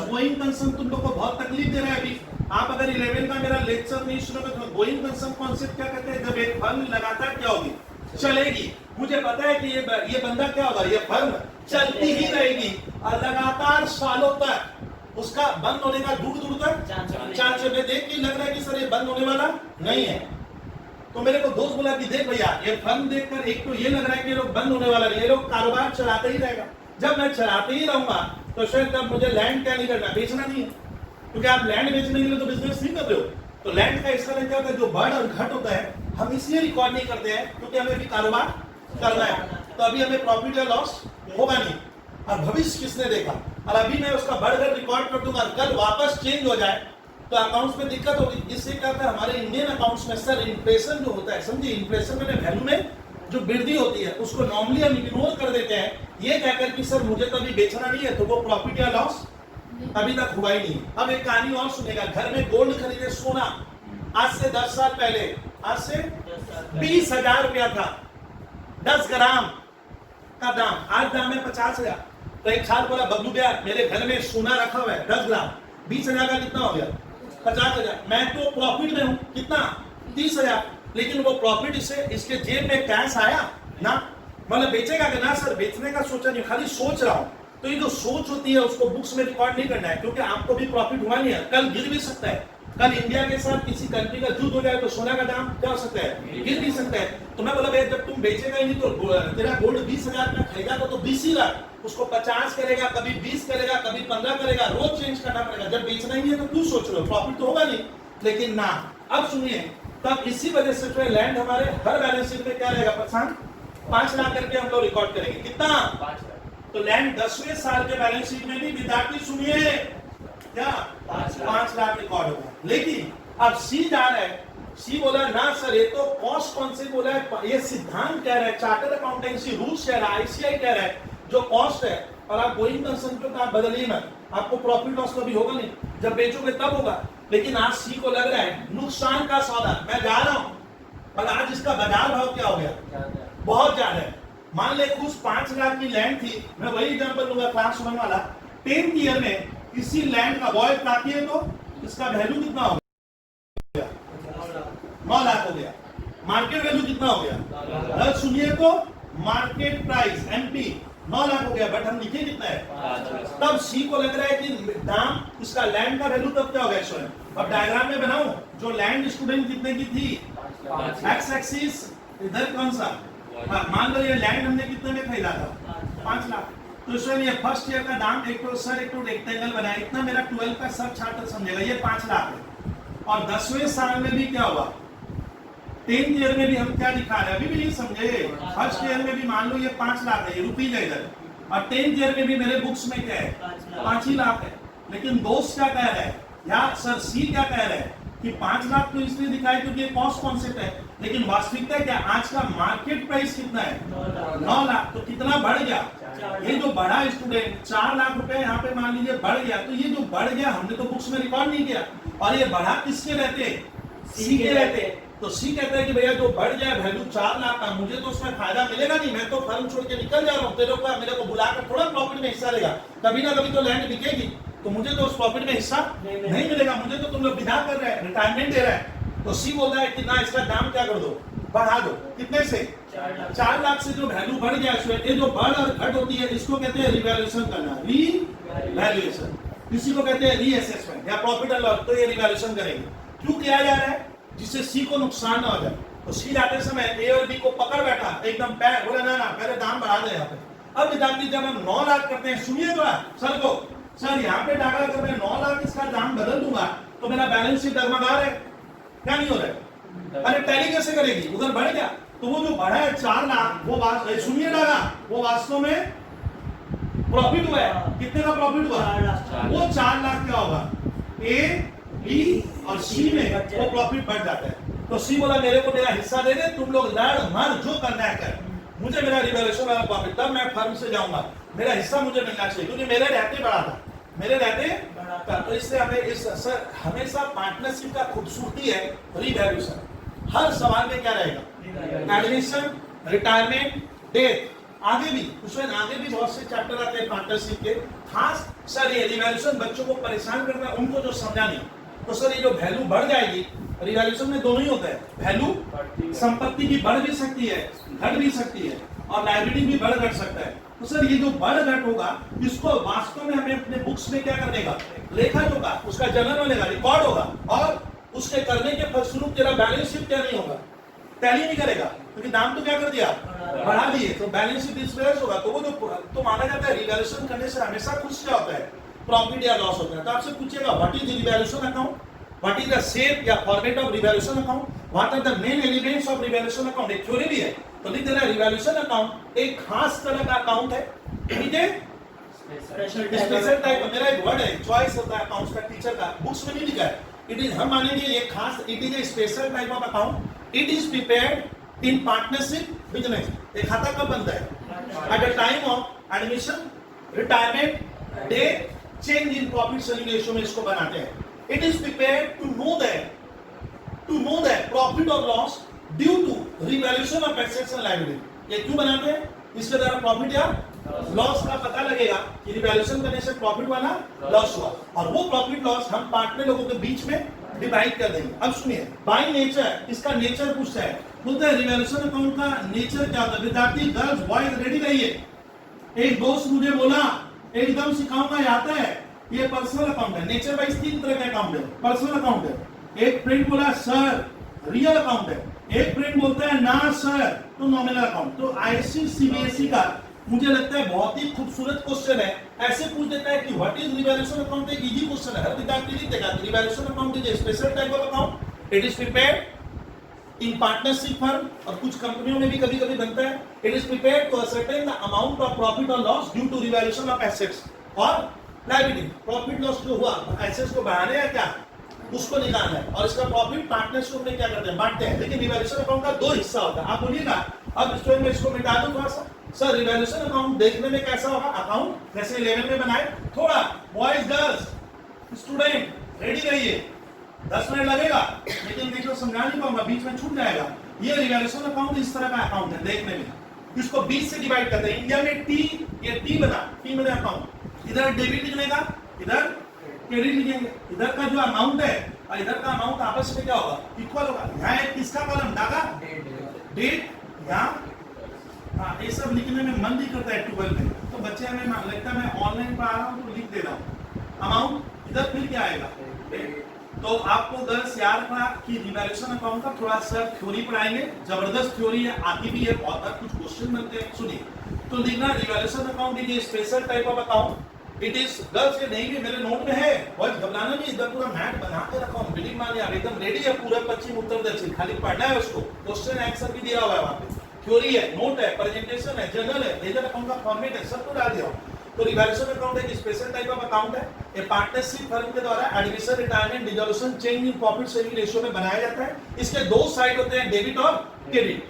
गोइंग कंसर्न तुम लोग को बहुत तकलीफ दे रहा है अभी। आप अगर 11 का मेरा लेक्चर नहीं सुनोगे तो गोइंग कंसर्न कॉन्सेप्ट क्या कहते हैं? जब एक फर्म लगातार क्या होगी? चलेगी। मुझे पता है कि ये बंदा क्या होगा, ये फर्म चलती ही रहेगी और लगातार सालों तक उसका बंद होने का दूर दूर तक चांस है। देख के लग रहा है कि सर ये बंद होने वाला नहीं है। तो मेरे को दोस्त बोला कि देख भैया ये फर्म देखकर एक तो ये लग रहा है कि ये लोग बंद होने वाला नहीं, ये लोग कारोबार चलाते ही रहेगा। जब मैं चलाते ही रहूंगा तो शायद तब मुझे लैंड क्या नहीं करना, बेचना नहीं है। क्योंकि आप लैंड बेचने के लिए तो बिजनेस नहीं कर रहे हो। तो लैंड का इसका क्या होता है, जो बढ़ और घट होता है हम इसलिए रिकॉर्ड नहीं करते हैं क्योंकि हमें भी कारोबार करना है। तो अभी हमें प्रॉफिट या लॉस होगा नहीं। और भविष्य किसने देखा? और अभी मैं उसका बढ़कर रिकॉर्ड कर दूंगा, कल वापस चेंज हो जाए तो अकाउंट्स में दिक्कत होगी। इससे क्या होता है हमारे इंडियन अकाउंट्स में सर इन्फ्लेशन जो होता है, समझिए इन्फ्लेशन में वैल्यू में जो वृद्धि होती है उसको नॉर्मली हम इग्नोर कर देते हैं, ये कहकर कि सर मुझे तो अभी बेचना नहीं है। तो वो प्रॉफिट या लॉस अभी तक हुआ ही नहीं। अब एक कहानी और सुनेगा। घर में गोल्ड खरीदे, सोना आज से 10 साल पहले, आज से 20,000 रुपया था 10 ग्राम का दाम। आज दाम है 50,000। तो एक साल बोला बबलू भैया मेरे घर में सोना रखा हुआ है 10 ग्राम, 20,000 का कितना हो गया? 50,000। मैं तो प्रॉफिट में हूं, कितना? 30,000। लेकिन वो प्रॉफिट इसके जेब में कैश आया ना, मतलब बेचेगा कि ना? सर बेचने का सोचा नहीं, खाली सोच रहा हूं। तो ये जो सोच होती है उसको बुक्स में रिकॉर्ड नहीं करना है क्योंकि आपको भी प्रॉफिट हुआ नहीं है, कल गिर भी सकता है। कल इंडिया के साथ किसी कंट्री का युद्ध हो जाए तो सोना का दाम क्या हो सकता है, गिर भी सकता है। तो मैं बोला भैया जब तुम बेचेगा ही नहीं तो तेरा गोल्ड 20,000 का खरीदा तो 20 ही लाख, उसको 50 करेगा, कभी 20 करेगा, कभी 15 करेगा, रोज चेंज करना पड़ेगा। जब बेचना ही नहीं है तो क्यों सोच रहे हो, प्रॉफिट तो होगा नहीं। लेकिन ना, अब सुनिए, तब इसी वजह से जो है लैंड हमारे हर बैलेंस शीट में क्या रहेगा प्रशांत, 5 लाख करके हम लोग रिकॉर्ड करेंगे। कितना, 5 लाख। तो लैंड 10वें साल के बैलेंस शीट में भी विद्यार्थी सुनिए क्या 5 लाख रिकॉर्ड होगा। लेकिन अब सी जा रहा है, सी बोला ना सर ये तो कॉस्ट कौन से बोला है, ये सिद्धांत कह रहा है, चार्टर्ड अकाउंटेंसी रूल्स कह रहा है, आईसीआई कह रहा है जो कॉस्ट है, और आप गोइंग कंसर्न को आप बदलिए मत, आपको प्रॉफिट लॉस कभी होगा नहीं, जब बेचोगे तब होगा। लेकिन आज सी को लग रहा है नुकसान का सौदा, मैं जा रहा हूं और आज इसका बाजार भाव क्या हो गया, बहुत ज्यादा है। मान ले कुछ 5 लाख की लैंड थी, मैं वही एग्जांपल लूंगा क्लास 1 वाला, 10th ईयर में इसी लैंड का वॉइड प्राप्ति है तो इसका वैल्यू कितना हो गया, 9 लाख हो गया। मार्केट वैल्यू कितना हो गया, सुनिए तो मार्केट प्राइस एमपी 9 लाख हो गया, बट हम लिखे कितना है। तब सी को लग रहा है कि दाम इसका लैंड का वैल्यू तब क्या होगा स्वयं। अब डायग्राम में बनाऊं, जो लैंड स्टूडेंट कितने की थी, एक्स एक्सिस इधर कौन सा, मान लो ये लैंड हमने कितने में खरीदा था, 5 लाख। तो इसमें ये फर्स्ट ईयर का दाम एक तो रेक्टेंगल बनाया, इतना मेरा 12 का सब छात्र समझेगा, ये 5 लाख है। और 10वें साल में भी क्या हुआ, 10th ईयर में भी हम क्या दिखा रहे हैं, अभी भी नहीं समझे। फर्स्ट ईयर में भी मान लो ये 5 लाख है, ये रुपीज है इधर, और 10th ईयर में भी मेरे बुक्स में क्या है, 5 ही लाख है। लेकिन दोस्त क्या कह रहा है, या सर सी क्या कह रहा है कि 5 लाख तो इसलिए दिखाए क्योंकि ये कॉस्ट कॉन्सेप्ट है, लेकिन वास्तविकता क्या, आज का मार्केट प्राइस कितना है, 9 लाख। तो कितना बढ़ गया, ये जो बढ़ा स्टूडेंट 4 लाख रुपए यहाँ पे मान लीजिए बढ़ गया, तो ये जो बढ़ गया हमने तो बुक्स में रिकॉर्ड नहीं किया, और ये बढ़ा किसके रहते, सी के रहते। तो सी कहता है कि भैया जो बढ़ जाए वैल्यू 4 लाख का, मुझे तो उसमें फायदा मिलेगा नहीं, मैं तो फर्म छोड़ के निकल जा रहा हूँ, तेरे को मेरे को बुलाकर थोड़ा प्रॉफिट में हिस्सा लेगा, कभी ना कभी तो लैंड बिकेगी, तो मुझे तो उस प्रॉफिट में हिस्सा नहीं मिलेगा, मुझे तो तुम लोग विदा कर रहे हैं, रिटायरमेंट दे रहे हैं। तो सी बोल रहा है कि ना इसका दाम क्या कर दो, बढ़ा दो, कितने से, 4 लाख से जो वैल्यू बढ़ गया, ये जो बढ़ और घट होती है इसको कहते हैं रिवैल्यूएशन करना, रीवैल्यूएशन, इसी को कहते हैं रीअसेसमेंट या प्रॉफिट एंड लॉस। तो ये रिवैल्यूएशन करेंगे, क्यों किया जा रहा है, जिससे सी को नुकसान ना हो जाए। तो सी जाते समय ए और बी को पकड़ बैठा एकदम पैर, बोला ना पहले दाम बढ़ा दे यहाँ पे। अब विद्यार्थी जब हम 9 लाख करते हैं, सुनिए तो सर को, सर यहाँ पे डाला अगर मैं 9 लाख इसका दाम बदल दूंगा तो मेरा बैलेंस शीट डगमगा रहा है, क्या नहीं हो रहा है, अरे टैली कैसे करेगी, उधर बढ़ गया। तो वो जो बढ़ा है 4 लाख, वो बात सुनिए डाला, वो वास्तव में प्रॉफिट हुआ है, कितने का प्रॉफिट हुआ, वो 4 लाख क्या होगा, ए बी और सी में वो प्रॉफिट बढ़ जाता है। तो सी बोला मेरे को मेरा हिस्सा दे दे, तुम लोग लड़ मर जो करना है कर, मुझे मेरा रिवैल्यूएशन वाला प्रॉफिट, तब मैं फर्म से जाऊंगा, मेरा हिस्सा मुझे मिलना चाहिए, क्योंकि मेरे रहते बड़ा था, मेरे रहते बड़ा था। तो इसलिए हमें इस सर हमेशा पार्टनरशिप का खूबसूरती है रिवैल्यूएशन। हर सवाल में क्या रहेगा, एडमिशन, रिटायरमेंट, डेथ, आगे भी उसमें आगे भी बहुत से चैप्टर आते हैं पार्टनरशिप के। खास सर ये रिवैल्यूएशन बच्चों को परेशान करता है, उनको जो समझा नहीं, तो सर ये जो वैल्यू बढ़ जाएगी, रिवैल्यूएशन में दोनों ही होता है, वैल्यू संपत्ति की बढ़ भी सकती है, घट भी सकती है, और लायबिलिटी भी बढ़ घट सकता है। तो सर ये जो बढ़ घट होगा, इसको वास्तव में हमें अपने बुक्स में क्या करने का, लेखा जोखा, उसका जर्नल बनेगा, रिकॉर्ड होगा, और उसके करने के फलस्वरूप तेरा बैलेंस शीट क्या नहीं होगा, टैली नहीं करेगा, क्योंकि दाम तो क्या कर दिया, बढ़ा दिए, तो बैलेंस शीट डिसबैलेंस होगा। तो वो जो तो माना जाता है रिवैल्यूएशन करने से हमेशा कुछ क्या होता है, प्रॉफिट या लॉस होता है। तो आपसे पूछेगा what is revaluation account, what is the shape या format of revaluation account, what are the main elements of revaluation account, एक थ्योरी भी है। तो लिख देना रिवैल्यूएशन अकाउंट एक खास तरह का अकाउंट है, ठीक है, स्पेशल टाइप। मेरा एक वर्ड है चॉइस होता है अकाउंट्स का, टीचर का, बुक्स में नहीं लिखा है, इट इज, हम मानेंगे ये खास, it is a special type of account, it is prepared in partnership business. एक खाता कब बनता है, at the time of admission, retirement, death, change in profit sharing ratio में इसको बनाते हैं। It is prepared to know that profit और loss due to revaluation of assets and liability. ये क्यों बनाते हैं, इसके द्वारा प्रॉफिट या लॉस का पता लगेगा कि रिवैल्यूएशन करने से प्रॉफिट वाला लॉस हुआ, और वो प्रॉफिट लॉस हम पार्टनर लोगों के बीच में डिवाइड कर देंगे। अब सुनिए, बाय नेचर इसका नेचर पूछता है, बोलता है रिवैल्यूएशन अकाउंट का नेचर क्या होता है। विद्यार्थी गर्ल्स बॉयज रेडी रहिए। एक दोस्त मुझे बोला एकदम सिखाऊंगा आता है, ये पर्सनल अकाउंट है। नेचर वाइज तीन तरह के अकाउंट है। पर्सनल अकाउंट है, एक फ्रेंड बोला सर रियल अकाउंट है, एक फ्रेंड बोलता है ना सर तो नॉमिनल अकाउंट। तो आईएससी सीबीएसई का मुझे लगता है बहुत ही खूबसूरत क्वेश्चन है। ऐसे पूछ देता है कि व्हाट इज रिवैल्यूएशन अकाउंट, एक इजी क्वेश्चन है, हर विद्यार्थी लिख देगा। Revaluation account is a special type of account, it is prepared in partnership firm, और कुछ कंपनियों में भी कभी कभी बनता है। It is prepared to ascertain the amount of profit और loss due to revaluation of assets और लायबिलिटी। प्रॉफिट लॉस जो हुआ एसेट्स को बढ़ाने या क्या उसको निकालना है, और इसका प्रॉफिट पार्टनरशिप में क्या करते हैं, बांटते हैं। लेकिन रिवैल्यूएशन अकाउंट का दो हिस्सा होता है। आप बोलिएगा अब स्टूडेंट में इसको मिटा दूं थोड़ा सा। सर रिवैल्यूएशन अकाउंट देखने में कैसा होगा, अकाउंट जैसे 11 में बनाए, थोड़ा बॉयज गर्ल्स स्टूडेंट रेडी रहिए, 10 मिनट लगेगा लेकिन देखो समझा नहीं पाऊंगा, बीच में छूट जाएगा। ये रिवैल्यूएशन अकाउंट इस तरह का अकाउंट है देखने में। इसको 20 से डिवाइड करते हैं। इंडिया में टी, ये टी बना अकाउंट, इधर डेबिट लिखने का, इधर क्रेडिट लिखेंगे। इधर का जो अमाउंट है और इधर का अमाउंट आपस में क्या होगा, इक्वल होगा। यहाँ एक किसका कॉलम डागा, डेट, यहाँ हाँ, ये सब लिखने में मन नहीं करता है 12 में, तो बच्चे हमें लगता है मैं ऑनलाइन पढ़ा रहा हूँ तो लिख दे रहा हूँ। अमाउंट इधर फिर क्या आएगा, तो आपको दर्स याद रखना कि रिवैल्यूएशन अकाउंट का थोड़ा सा थ्योरी पढ़ाएंगे, जबरदस्त थ्योरी है, आती भी है, बहुत बार कुछ क्वेश्चन बनते हैं। सुनिए तो लिखना revaluation account is a special type of account, it is girls ये नहीं भी मेरे नोट में है, बहुत घबराना नहीं, इधर पूरा मैट बना के रखा हूँ, बिल्डिंग मान लिया एकदम रेडी है, पूरा पश्चिम उत्तर दक्षिण, खाली पढ़ना है उसको, क्वेश्चन आंसर भी दिया हुआ है वहां पे, थ्योरी है, नोट है, प्रेजेंटेशन है, जर्नल है, लेजर अकाउंट का फॉर्मेट है, सब कुछ डाल दिया। तो रिवैल्यूएशन अकाउंट एक स्पेशल टाइप ऑफ अकाउंट है, ये पार्टनरशिप फर्म के द्वारा admission, retirement, dissolution, change in profit sharing ratio में बनाया जाता है। इसके दो साइड होते हैं, डेबिट और क्रेडिट।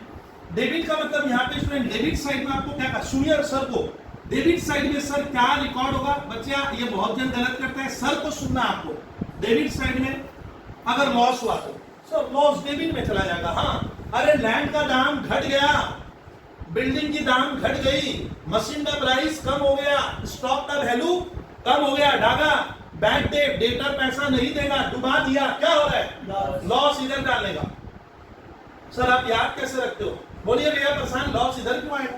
डेबिट का मतलब यहाँ पे स्टूडेंट डेबिट साइड में आपको क्या, सुनिए सर को, डेबिट साइड में सर क्या रिकॉर्ड होगा, बच्चा ये बहुत जन गलत करता है, सर को सुनना आपको। डेबिट साइड में अगर लॉस हुआ तो सर लॉस डेबिट में चला जाएगा। हाँ अरे लैंड का दाम घट गया, बिल्डिंग की दाम घट गई, मशीन का प्राइस कम हो गया, स्टॉक का वैल्यू कम हो गया, डागा बैक डेट, डेटर पैसा नहीं देगा, डुबा दिया, क्या हो रहा है, लॉस इधर डालने का। सर आप याद कैसे रखते हो, बोलिए भैया प्रशांत, लॉस इधर क्यों आएगा,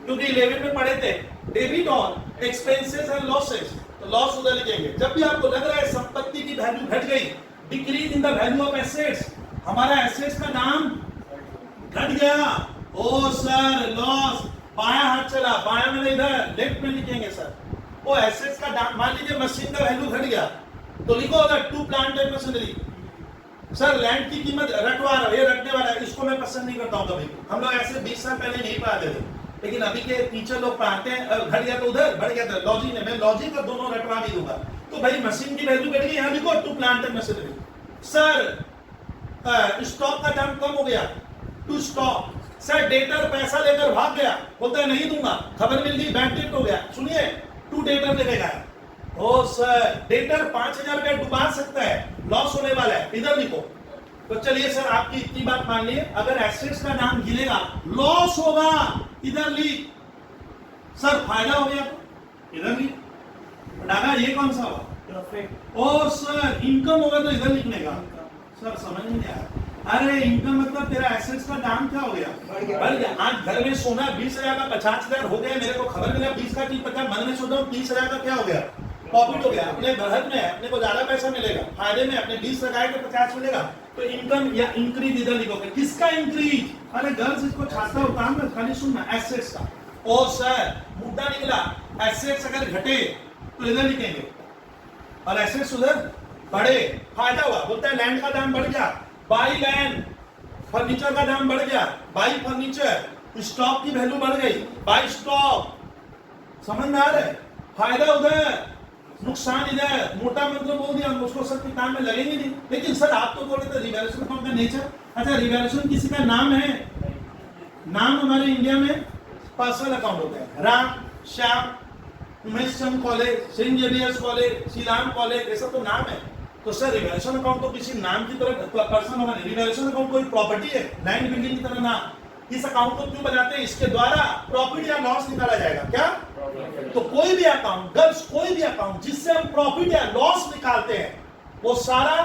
क्योंकि 11 में पढ़े थे डेबिट और एक्सपेंसेस एंड लॉसेस, तो लॉस उधर लिखेंगे। जब भी आपको लग रहा है संपत्ति की वैल्यू घट गई, decrease in the value of assets, हमारा एसेट्स का दाम घट गया, ओ सर लॉस, बाया हाथ चला, बाया में इधर लेफ्ट में लिखेंगे सर, वो एसेट्स का दाम, मान लीजिए मशीन का वैल्यू घट गया तो लिखो अगर to plant and machinery. Sir land की कीमत रटवा रहा है, ये रटने वाला है, इसको मैं पसंद नहीं करता हूं कभी। हम लोग ऐसे 20 साल पहले नहीं पढ़ाते थे, लेकिन अभी के टीचर लोग पढ़ाते हैं, घट गया तो उधर, बढ़ गया तो लॉजिक में, मैं लॉजिक और दोनों रटवा भी दूंगा। तो भाई मशीन की वैल्यू घट गई, यहाँ लिखो to plant and machinery. Sir stock का दाम कम हो गया, टू स्टॉक। सर डेटर पैसा लेकर भाग गया, बोलता है नहीं दूंगा, खबर मिल गई, बैंक डेट हो गया, सुनिए टू डेटर लेके गया। ओ सर डेटर 5000 रुपए डुबा सकता है, लॉस होने वाला है, इधर लिखो। तो चलिए सर आपकी इतनी बात मान लिए, अगर एसेट्स का दाम गिरेगा लॉस होगा, इधर लिख। सर फायदा हो गया इधर लिख, डागा ये कौन सा हुआ, प्रॉफिट। ओ सर इनकम होगा तो इधर लिखने का। सर समझ नहीं आया, अरे इनकम मतलब तेरा एसेट्स का दाम क्या हो गया, बढ़ गया। आज घर में सोना 20,000 का 50,000 हो गया, मेरे को खबर मिला 20 का 50, मन में सोच रहा हूँ 30,000 का क्या हो गया, प्रॉफिट हो गया। अपने बढ़त में अपने को ज्यादा पैसा मिलेगा, फायदे में अपने 20 लगाए तो 50 मिलेगा, तो इनकम या इंक्रीज इधर लिखोगे। किसका इंक्रीज, अरे गर्ल्स इसको छाता उतार में खाली सुनना, एसेट्स का। ओ सर मुद्दा निकला, एसेट्स अगर घटे तो इधर लिखेंगे और एसेट्स उधर बढ़े, फायदा हुआ, बोलता है लैंड का दाम बढ़ गया, बाई लैंड, फर्नीचर का दाम बढ़ गया, बाई फर्नीचर, स्टॉक की वैल्यू बढ़ गई, बाई स्टॉक। समझ में आ रहा है, फायदा उधर, नुकसान इधर, मोटा मतलब बोल दिया, उसको सर किताब में लगेंगे नहीं। लेकिन सर आप तो बोले थे रिवैल्यूएशन अकाउंट का नेचर, अच्छा रिवैल्यूएशन किसी का नाम है, नाम हमारे इंडिया में पर्सनल अकाउंट होता है, Ram, Shyam, Umesh Chand college, Saint Xavier's college, Shriram college, ये सब तो नाम है। तो सर रिवैल्यूएशन अकाउंट तो किसी नाम की तरह पर्सन होगा नहीं, रिवैल्यूएशन अकाउंट कोई प्रॉपर्टी है, लैंड बिल्डिंग की तरह ना। इस अकाउंट को क्यों बनाते हैं, इसके द्वारा प्रॉफिट या लॉस निकाला जाएगा, क्या? तो कोई भी अकाउंट गर्ल्स, कोई भी अकाउंट जिससे हम प्रॉफिट या लॉस निकालते हैं वो सारा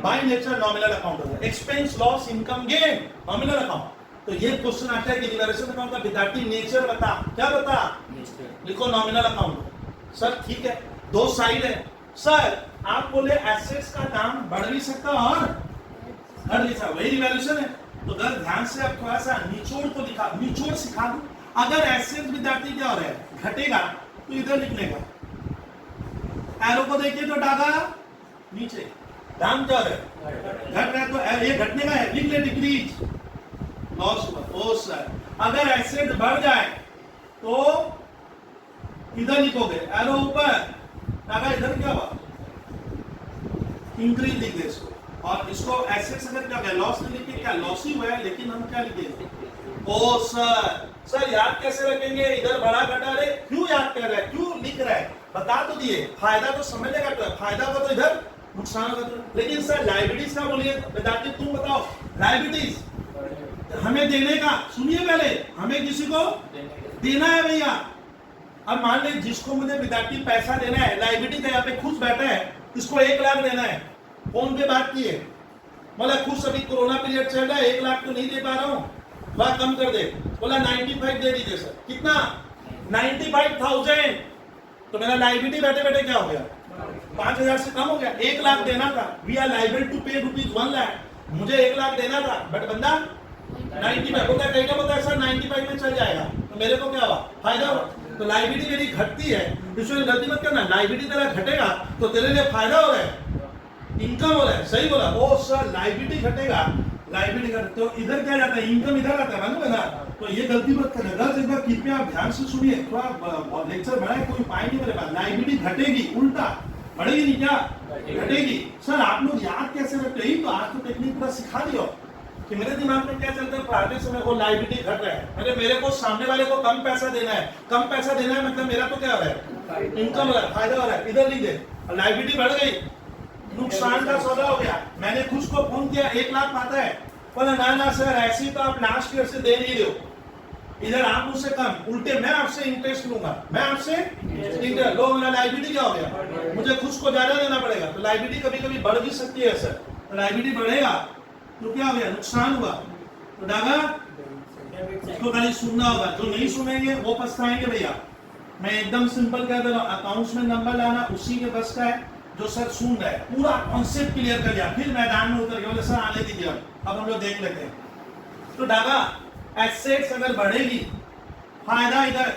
बाय नेचर नॉमिनल अकाउंट होता है। Expense, loss, income, gain, nominal account. तो ये क्वेश्चन आता है कि रिवैल्यूएशन अकाउंट का विद्यार्थी नेचर बता, क्या बता, लिखो नॉमिनल अकाउंट। सर ठीक है, दो साइड है, सर आप बोले एसेट्स का दाम बढ़ भी सकता और घट भी सकता, वही रिवैल्यूएशन है। तो अगर ध्यान से अब थोड़ा सा निचोड़ सिखा दूं, अगर एसेट्स विद्यार्थी क्या हो रहा है घटेगा तो इधर लिखने का एरो को देखिए तो डागा नीचे, दाम क्या हो रहा है घट रहा है, तो ये घटने का है, लिख ले डिक्रीज, लॉस हुआ। ओ सर अगर एसेट बढ़ जाए तो इधर लिखोगे एरो ऊपर, डागा इधर क्या हुआ इंक्रीज लिख दे इसको, और इसको एसेट्स अगर क्या लॉस नहीं लिखे, क्या लॉस ही हुआ है, लेकिन हम क्या लिखेंगे ओ सर याद कैसे रखेंगे, इधर बड़ा घटा रहे, क्यों याद कर रहा है, क्यों लिख रहा है, बता तो दिए, फायदा तो समझने का, फायदा का तो इधर नुकसान होगा तो, लेकिन सर लायबिलिटीज का बोलिए विद्यार्थी तुम बताओ, लायबिलिटीज हमें देने का, सुनिए पहले हमें किसी को देना है भैया। अब मान लीजिए जिसको मुझे विद्यार्थी पैसा देना है, लायबिलिटी का यहाँ पे खुश बैठा है, इसको 1 लाख देना है, फोन पे बात की है, बोला खुश अभी कोरोना पीरियड चल रहा है 1 लाख तो नहीं दे पा रहा हूँ, थोड़ा कम कर दे, बोला 95 दे दीजिए सर, कितना 95,000, तो मेरा लायबिलिटी बैठे बैठे क्या हो गया 5,000 से कम हो गया, 1 लाख देना था, वी आर लाइबल टू पे ₹1 लाख, मुझे 1 लाख देना था, बट बंदा 95 बोलता है, कहीं ना बोलता है सर 95 में चल जाएगा, तो मेरे को क्या हुआ फायदा हुआ। तो लायबिलिटी मेरी घटती है, इसमें गलती मत करना, लायबिलिटी तेरा घटेगा तो तेरे लिए फायदा हो रहा है, इनकम हो रहा है, सही बोला। ओ सर लायबिलिटी घटेगा, लायबिलिटी घटे तो इधर क्या जाता है, इनकम इधर आता है, मालूम है ना, तो ये गलती मत करना, गर्ल्स एक बार कृपया आप ध्यान से सुनिए, थोड़ा लेक्चर बड़ा है, कोई उपाय नहीं मेरे पास, लायबिलिटी घटेगी, उल्टा बढ़ेगी नहीं, क्या घटेगी। सर आप लोग याद कैसे रखते हैं, तो आज तो टेक्निक पूरा सिखा दियो कि मेरे दिमाग में क्या चलता है, पढ़ाते समय वो लायबिलिटी घट रहा है, अरे मेरे को सामने वाले को कम पैसा देना है, कम पैसा देना है मतलब मेरा तो क्या हो रहा है इनकम हो रहा है, फायदा हो रहा है, इधर लिख दे, लायबिलिटी बढ़ गई, नुकसान का सौदा हो गया। मैंने खुद को फोन किया 1 लाख पाता है, बोला ना सर ऐसी तो आप लास्ट ईयर से दे नहीं रहे हो, इधर आप मुझसे कम, उल्टे मैं आपसे इंटरेस्ट लूंगा, मैं आपसे इंटरेस्ट लो, मेरा लायबिलिटी क्या हो गया, मुझे खुद को ज्यादा देना पड़ेगा, तो लायबिलिटी कभी कभी बढ़ भी सकती है सर, तो लायबिलिटी बढ़ेगा तो क्या हो गया नुकसान हुआ, तो डागा इसको खाली सुनना होगा, जो नहीं सुनेंगे वो पछताएंगे भैया। मैं एकदम सिंपल कह दे रहा हूँ, अकाउंट्स में नंबर लाना उसी के बस का है जो सर सुन रहा है, पूरा कॉन्सेप्ट क्लियर कर लिया, फिर मैदान में उतर गया, सर आने दीजिए अब हम लोग देख लेते हैं। तो डागा एसेट्स अगर बढ़ेगी, फायदा इधर,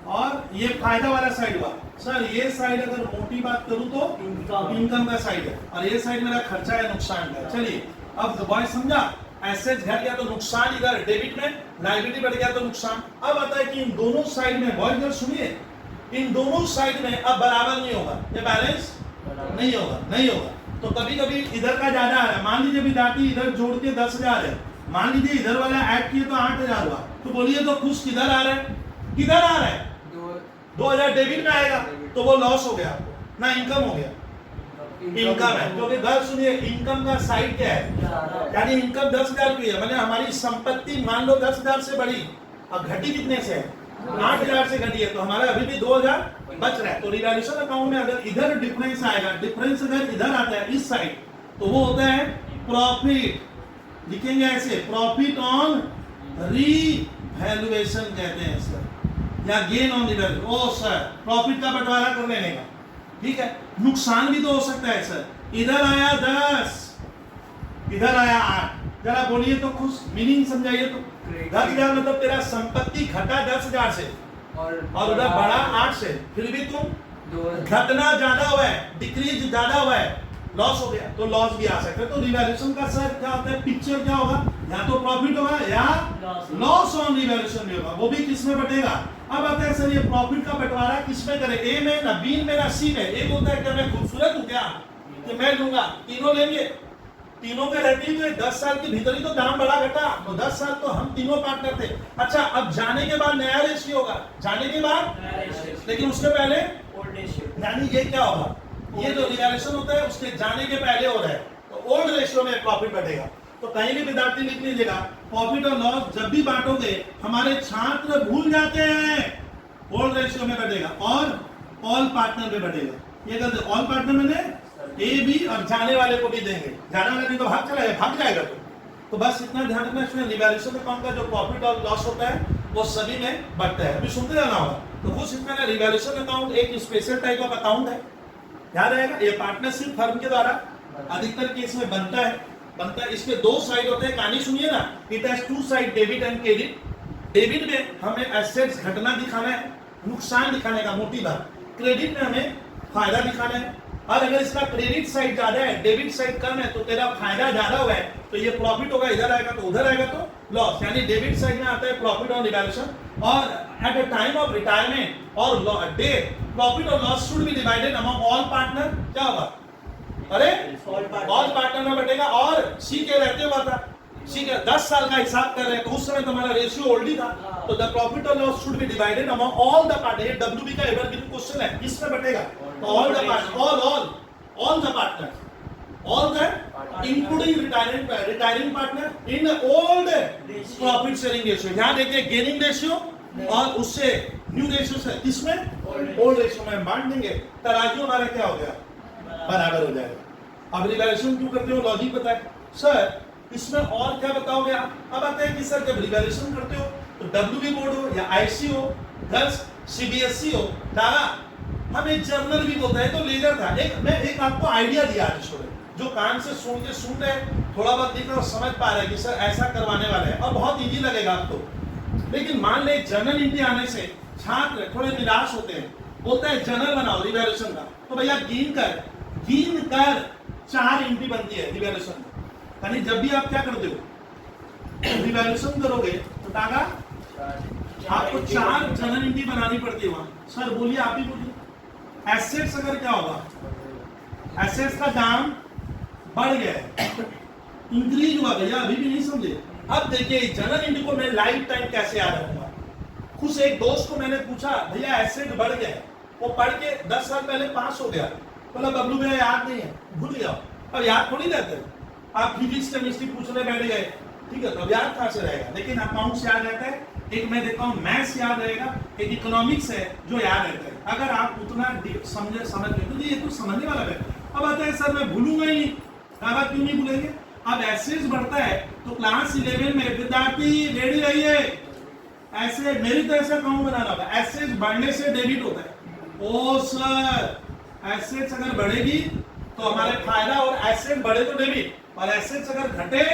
और ये फायदा वाला साइड हुआ, सर ये साइड अगर मोटी बात करूं तो इनकम का साइड है, और ये साइड मेरा खर्चा है नुकसान का। चलिए अब बॉय समझा, एसेट्स घट गया तो नुकसान इधर डेबिट में, लायबिलिटी बढ़ गया तो नुकसान। अब आता है कि इन दोनों साइड में, बॉय इधर सुनिए, इन दोनों साइड में अब बराबर नहीं होगा, ये बैलेंस नहीं होगा, तो कभी कभी इधर का ज्यादा आ रहा है, मान लीजिए विद्यार्थी इधर जोड़ के 10,000 है, मान लीजिए इधर वाला ऐड किए तो 8,000 हुआ, तो बोलिए तो खुश किधर आ रहा है, किधर आ रहा है 2,000 डेबिट में आएगा, तो वो लॉस हो गया ना इनकम हो गया, इनकम है, क्योंकि घर सुनिए इनकम का साइड क्या है, यानी इनकम 10,000 की है, मैंने हमारी संपत्ति मान लो 10,000 से बढ़ी, अब घटी कितने से है 8,000 से घटी है, तो हमारा अभी भी 2,000 बच रहा है। तो रिवैल्यूएशन अकाउंट में अगर इधर डिफरेंस आएगा, डिफरेंस अगर इधर आता है इस साइड, तो वो होता है प्रॉफिट, लिखेंगे ऐसे प्रॉफिट ऑन रीवैल्यूएशन कहते हैं सर, या गेन ऑन रिवैल्यूएशन। ओ सर प्रॉफिट का बंटवारा कर लेने का, ठीक है। नुकसान भी तो हो सकता है सर, इधर आया 10, इधर आया 8, जरा बोलिए तो खुश, मीनिंग समझाइए तो। 10,000 मतलब तेरा संपत्ति घटा 10,000 से और उधर बढ़ा 8 से, फिर भी तुम घटना ज्यादा हुआ है, डिक्रीज ज्यादा हुआ है, लॉस हो गया, तो लॉस भी आ सकता है। तो रिवैल्यूएशन का सर क्या होता है, पिक्चर क्या होगा, या तो प्रॉफिट होगा या लॉस ऑन रिवैल्यूएशन भी होगा, वो भी किस में बटेगा। अब आता है सर ये प्रॉफिट का बंटवारा किस में करें, ए में ना बी में ना सी में। एक होता है क्या मैं खूबसूरत हूँ क्या कि मैं लूंगा, तीनों लेंगे, तीनों में रहती है 10 साल के भीतर ही तो दाम बढ़ा घटा, तो 10 साल तो हम तीनों पार्टनर थे। अच्छा अब जाने के बाद नया रेशियो होगा, जाने के बाद, लेकिन उसके पहले यानी ये क्या होगा, ये जो रिवैल्यूएशन होता है उसके जाने के पहले हो रहा है, तो ओल्ड रेशियो में प्रॉफिट बढ़ेगा। तो कहीं भी विद्यार्थी लिख लीजिएगा, प्रॉफिट और लॉस जब भी बांटोगे हमारे छात्र भूल जाते हैं, ओल्ड रेशियो में बढ़ेगा और ऑल पार्टनर में बढ़ेगा। ये कहते ऑल पार्टनर में ए बी और जाने वाले को भी देंगे, जाने वाले नहीं तो भाग जाएगा तो बस इतना ध्यान रखना। इसमें रिवैल्यूएशन अकाउंट का जो प्रॉफिट और लॉस होता है वो सभी में बढ़ता है, अभी सुनते रहना होगा। तो कुछ इसमें रिवैल्यूएशन अकाउंट एक स्पेशल टाइप ऑफ अकाउंट है, याद रहेगा, ये पार्टनरशिप फर्म के द्वारा अधिकतर केस में बनता है। इसके दो साइड होते हैं, कहानी सुनिए ना, it has two side, debit and credit. Debit में हमें एसेट्स घटना दिखाना है, नुकसान दिखाने का मोटी बात, क्रेडिट में हमें फायदा दिखाना है। और अगर इसका क्रेडिट साइड ज्यादा है, डेबिट साइड कम है, तो तेरा फायदा ज्यादा हुआ है तो ये प्रॉफिट होगा, इधर आएगा तो उधर आएगा तो लॉस। यानी डेबिट साइड में आता है प्रॉफिट ऑन रिवैल्यूएशन, और eight the time of retirement और डेथ प्रॉफिट और loss should be divided among all partner. क्या होगा, अरे ऑल पार्टनर में बटेगा। और सी के रहते हुआ था, सी के 10 साल का हिसाब कर रहे हैं तो उस समय तुम्हारा रेशियो ओल्ड ही था, तो द प्रॉफिट और loss should be divided among all the partner. ये डब्ल्यूबी का एवरग्रीन क्वेश्चन है, किसमें बटेगा, तो all the partner, all the partner, all the including retiring partner in old profit sharing ratio। यहाँ देखिए गेनिंग रेशियो और उससे न्यू रेशियो से किसमें, ओल्ड रेशियो में बांट देंगे, तराजू हमारा क्या हो गया, बराबर हो जाएगा। अब रिवैल्यूएशन क्यों करते हो, लॉजिक बताए सर, इसमें और क्या बताओगे आप। अब आते हैं कि सर जब रिवैल्यूएशन करते हो तो डब्ल्यूबी बोर्ड हो या आईसी हो, गर्ल्स सीबीएसई हो, दादा हम एक जर्नल भी बोलते हैं तो लेजर था। मैं एक आपको आइडिया दिया आज स्टूडेंट, जो कान से सुन रहे थोड़ा बहुत दिख रहा है, समझ पा रहे हैं कि सर ऐसा करवाने वाले हैं और बहुत इजी लगेगा आपको। लेकिन मान ले जर्नल एंट्री आने से छात्र थोड़े निराश होते हैं, बोलते हैं जर्नल बनाओ रिवैल्यूएशन का, तो भैया गिन कर 4 एंट्री बनती है रिवैल्यूएशन। यानी जब भी आप क्या करते हो रिवैल्यूएशन करोगे तो टागा आपको 4 जर्नल एंट्री बनानी पड़ती है वहां। सर बोलिए, आप ही बोलिए, एसेट्स अगर क्या होगा, एसेट्स का दाम बढ़ गया है, इंक्रीज हुआ भैया, अभी भी नहीं समझे। अब देखिए जनरल एंट्री को मैं लाइफ टाइम कैसे याद रखूंगा। खुद से एक दोस्त को मैंने पूछा, भैया एसेट बढ़ गया है, वो पढ़ के 10 साल पहले पास हो गया, बोला बबलू भैया याद नहीं है, भूल गया। अब याद थोड़ी रहता है, आप फिजिक्स केमिस्ट्री पूछने बैठ गए, ठीक है, तो अब याद कहां से रहेगा। लेकिन अकाउंट्स याद रहता है, एक मैं देखता हूँ मैथ्स याद रहेगा, एक इकोनॉमिक्स है जो याद रहता है, अगर आप उतना समझ गए तो ये कुछ समझने वाला है। अब आता है सर मैं भूलूंगा ही नहीं, बाबा क्यों नहीं भूलेंगे। अब एसेट्स बढ़ता है तो क्लास 11 में विद्यार्थी रेडी रहिए, ऐसे मेरी तरह से अकाउंट बनाना होगा। एसेट्स बढ़ने से डेबिट होता है, ओ सर एसेट्स अगर बढ़ेगी तो हमारे फायदा, और एसेट बढ़े तो डेबिट, और एसेट्स अगर घटे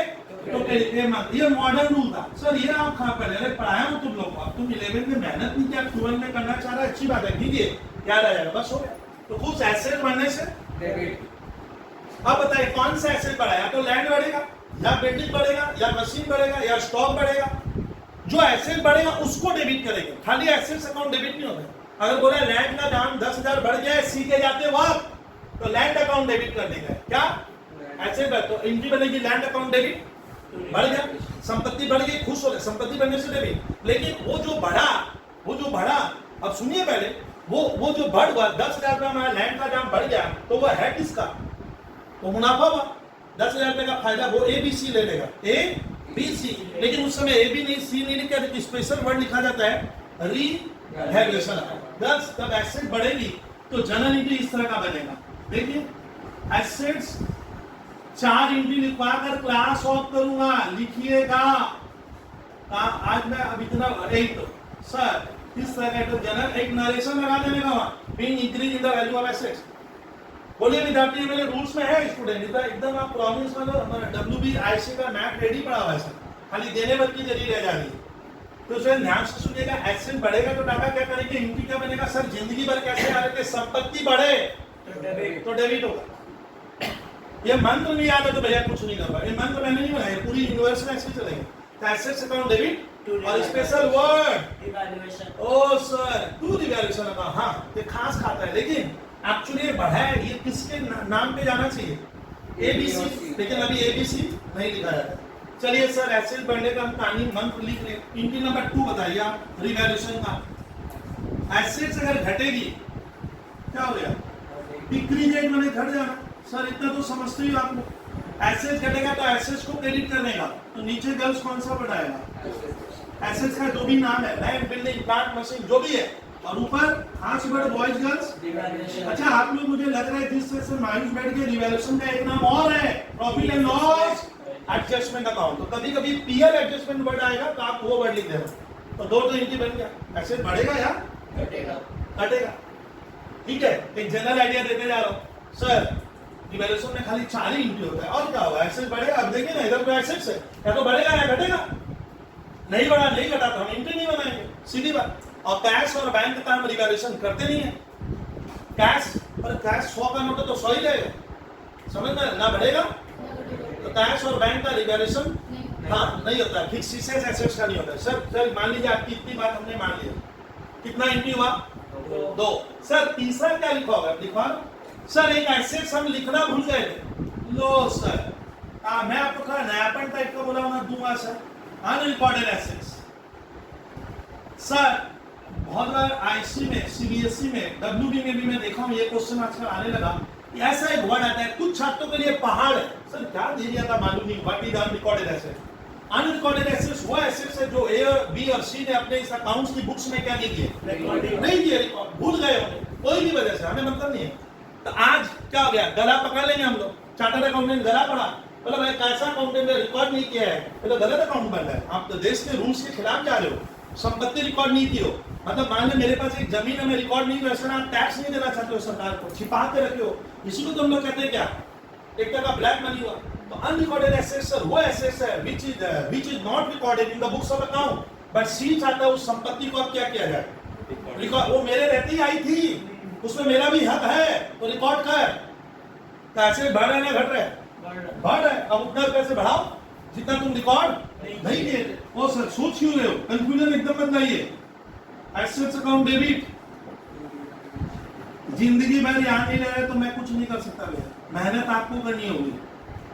तो क्रेडिट। ये मॉडर्न रूल था सर, ये आप कहाँ पहले पढ़ाया हो तुम लोग को, अब तुम 11 में मेहनत नहीं किया, 12 में करना चाह रहा है, अच्छी बात है, ठीक है, याद आ जाएगा, बस हो गया। तो कुछ एसेट बढ़ने से डेबिट। अब बताइए कौन सा एसेट बढ़ा, या तो लैंड बढ़ेगा, या बिल्डिंग बढ़ेगा, या मशीन बढ़ेगा, या स्टॉक बढ़ेगा। जो एसेट बढ़ेगा उसको डेबिट करेंगे, खाली एसेट्स अकाउंट डेबिट नहीं होता। अगर बोला लैंड का दाम 10,000 बढ़ गया है, सीखे जाते हो आप, तो लैंड अकाउंट डेबिट कर देगा, क्या एसेट बढ़, तो एंट्री बनेगी लैंड अकाउंट डेबिट, बढ़ गया, संपत्ति बढ़ गई, खुश हो गए, संपत्ति बढ़ने से डेबिट। लेकिन वो जो बढ़ा, अब सुनिए पहले, वो जो बढ़ हुआ 10,000 रुपया हमारा लैंड का दाम बढ़ गया, तो वो है किसका, तो मुनाफा हुआ, 10,000 रुपए का फायदा वो ABC ले लेगा, ABC। लेकिन उस समय A भी नहीं, C नहीं लिखा, तो स्पेशल वर्ड लिखा जाता है रिवैल्यूएशन। दस तब एसेट बढ़ेगी तो जनरल एंट्री इस तरह का बनेगा। देखिए एसेट्स 4 एंट्री लिखवा कर क्लास ऑफ करूंगा, लिखिएगा। आज मैं अब इतना एक सर इस तरह का तो जनरल एक नरेशन लगा देने का वहां, being increase in the value of assets. बोलिए विद्यार्थी, मेरे रूल्स में है स्टूडेंट, एकदम आप प्रॉब्लम्स में लो, हमारा डब्ल्यूबी आईसी का मैथ रेडी पड़ा हुआ है सर, खाली देने भर की जरूरी रह जाएगी। तो उसे ध्यान से सुनिएगा, एसेट बढ़ेगा तो टाका क्या करेंगे, एंट्री क्या बनेगा सर, जिंदगी भर कैसे आ रहे थे, संपत्ति बढ़े तो डेबिट होगा। ये मंत्र नहीं याद है तो भैया कुछ नहीं कर पाए, ये मंत्र मैंने नहीं बनाया, पूरी यूनिवर्स में ऐसे चलेंगे। तो एसेट्स अकाउंट डेबिट और स्पेशल वर्ड इवैल्यूएशन, ओ सर टू रिवैल्यूएशन अकाउंट, हाँ ये खास खाता है, लेकिन एक्चुअली ये बढ़ा है, ये किसके नाम पे जाना चाहिए, ABC, लेकिन अभी ABC नहीं लिखा जाता है। चलिए सर एसेट बढ़ने का हम कहानी मंत्र लिख रहे हैं। एंट्री नंबर 2 बताइए आप रिवैल्यूएशन का। एसेट्स अगर घटेगी क्या हो गया, डिक्रीज रेट मैंने घट जाना, सर इतना तो समझते ही आप लोग। एसेट्स घटेगा तो एसेट्स को क्रेडिट करने का, तो नीचे गर्ल्स कौन सा बढ़ाएगा, एसेट्स का जो भी नाम है, लैंड बिल्डिंग प्लांट मशीन जो भी है, और ऊपर खास वर्ड बॉयज गर्ल्स। अच्छा आप लोग मुझे लग रहा है जिस तरह से माइनस बैठ के रिवैल्यूएशन का एक नाम और है profit and loss adjustment account, तो कभी कभी पीएल एडजस्टमेंट वर्ड आएगा तो आप वो वर्ड लिख देना, तो 2 तो एंट्री बन गया। एसेट बढ़ेगा या घटेगा, ठीक है, एक जनरल आइडिया देते जा रहा हूं। सर रिवैल्यूएशन में खाली 4 ही एंट्री होता है और क्या होगा, एसेट बढ़ेगा। अब देखिए ना इधर तो एसेट्स है, या तो बढ़ेगा या घटेगा, नहीं बढ़ा नहीं घटा तो हम एंट्री नहीं बनाएंगे, सीधी बात। और कैश और बैंक का हम रिवैल्यूएशन करते नहीं है। कैश पर कैश 100 का नोट है तो 100 ही रहेगा, समझ में ना, बढ़ेगा। तो कैश और बैंक का रिवैल्यूएशन हाँ नहीं होता है, फिक्स एसेट्स का नहीं होता है। सर मान लीजिए आपकी इतनी बात हमने मान लिया, कितना एंट्री हुआ 2। सर तीसरा क्या लिखा होगा, लिखा सर एक एसेट्स हम लिखना भूल गए थे। लो सर मैं आपको थोड़ा नयापन टाइप का बोला ना दूंगा सर, अनरिकॉर्डेड एसेट्स। सर बहुत बार आईसी में, सीबीएसई में, डब्ल्यूबी में भी मैं देखा हूं ये क्वेश्चन आजकल आने लगा। ऐसा एक वर्ड आता है कुछ छात्रों के लिए पहाड़ है। सर क्या दे दिया था मालूम नहीं, what is unrecorded asset. Unrecorded assets वो एसेट्स है जो ए और बी और सी ने अपने इस अकाउंट्स की बुक्स में क्या नहीं किए, नहीं किए, रिकॉर्ड भूल गए होंगे कोई भी वजह से, हमें मतलब नहीं है। तो आज क्या हो गया, गला पकड़ लेंगे हम लोग, चार्टर्ड अकाउंटेंट गला पड़ा, मतलब एक ऐसा अकाउंटेंट ने रिकॉर्ड नहीं किया है तो गलत अकाउंट बन रहा है। आप तो देश के रूल्स के खिलाफ जा रहे हो, संपत्ति रिकॉर्ड नहीं की हो, मतलब मान लो मेरे पास एक जमीन है मैं रिकॉर्ड नहीं, वैसे आप टैक्स नहीं देना चाहते हो सरकार को, छिपा के रखे हो, इसी को तुम लोग कहते हैं क्या, एक तरह का ब्लैक मनी हुआ। तो अनरिकॉर्डेड एसेट्स वो एसेट्स है which is not recorded in the books of account, but C चाहता है उस संपत्ति को अब क्या किया जाए, रिकॉर्ड। वो मेरे रहते ही आई थी, उसमें मेरा भी हक है तो रिकॉर्ड कर। तो ऐसे बढ़ रहे ना घट रहे, बढ़ रहे, अब उतना पैसे बढ़ाओ जितना तुम रिकॉर्ड नहीं किए। ओ सर सोच क्यों रहे हो, कंफ्यूजन एकदम मत लाइए। एसेट्स अकाउंट डेबिट जिंदगी भर याद नहीं रहे तो मैं कुछ नहीं कर सकता भैया, मेहनत आपको करनी होगी,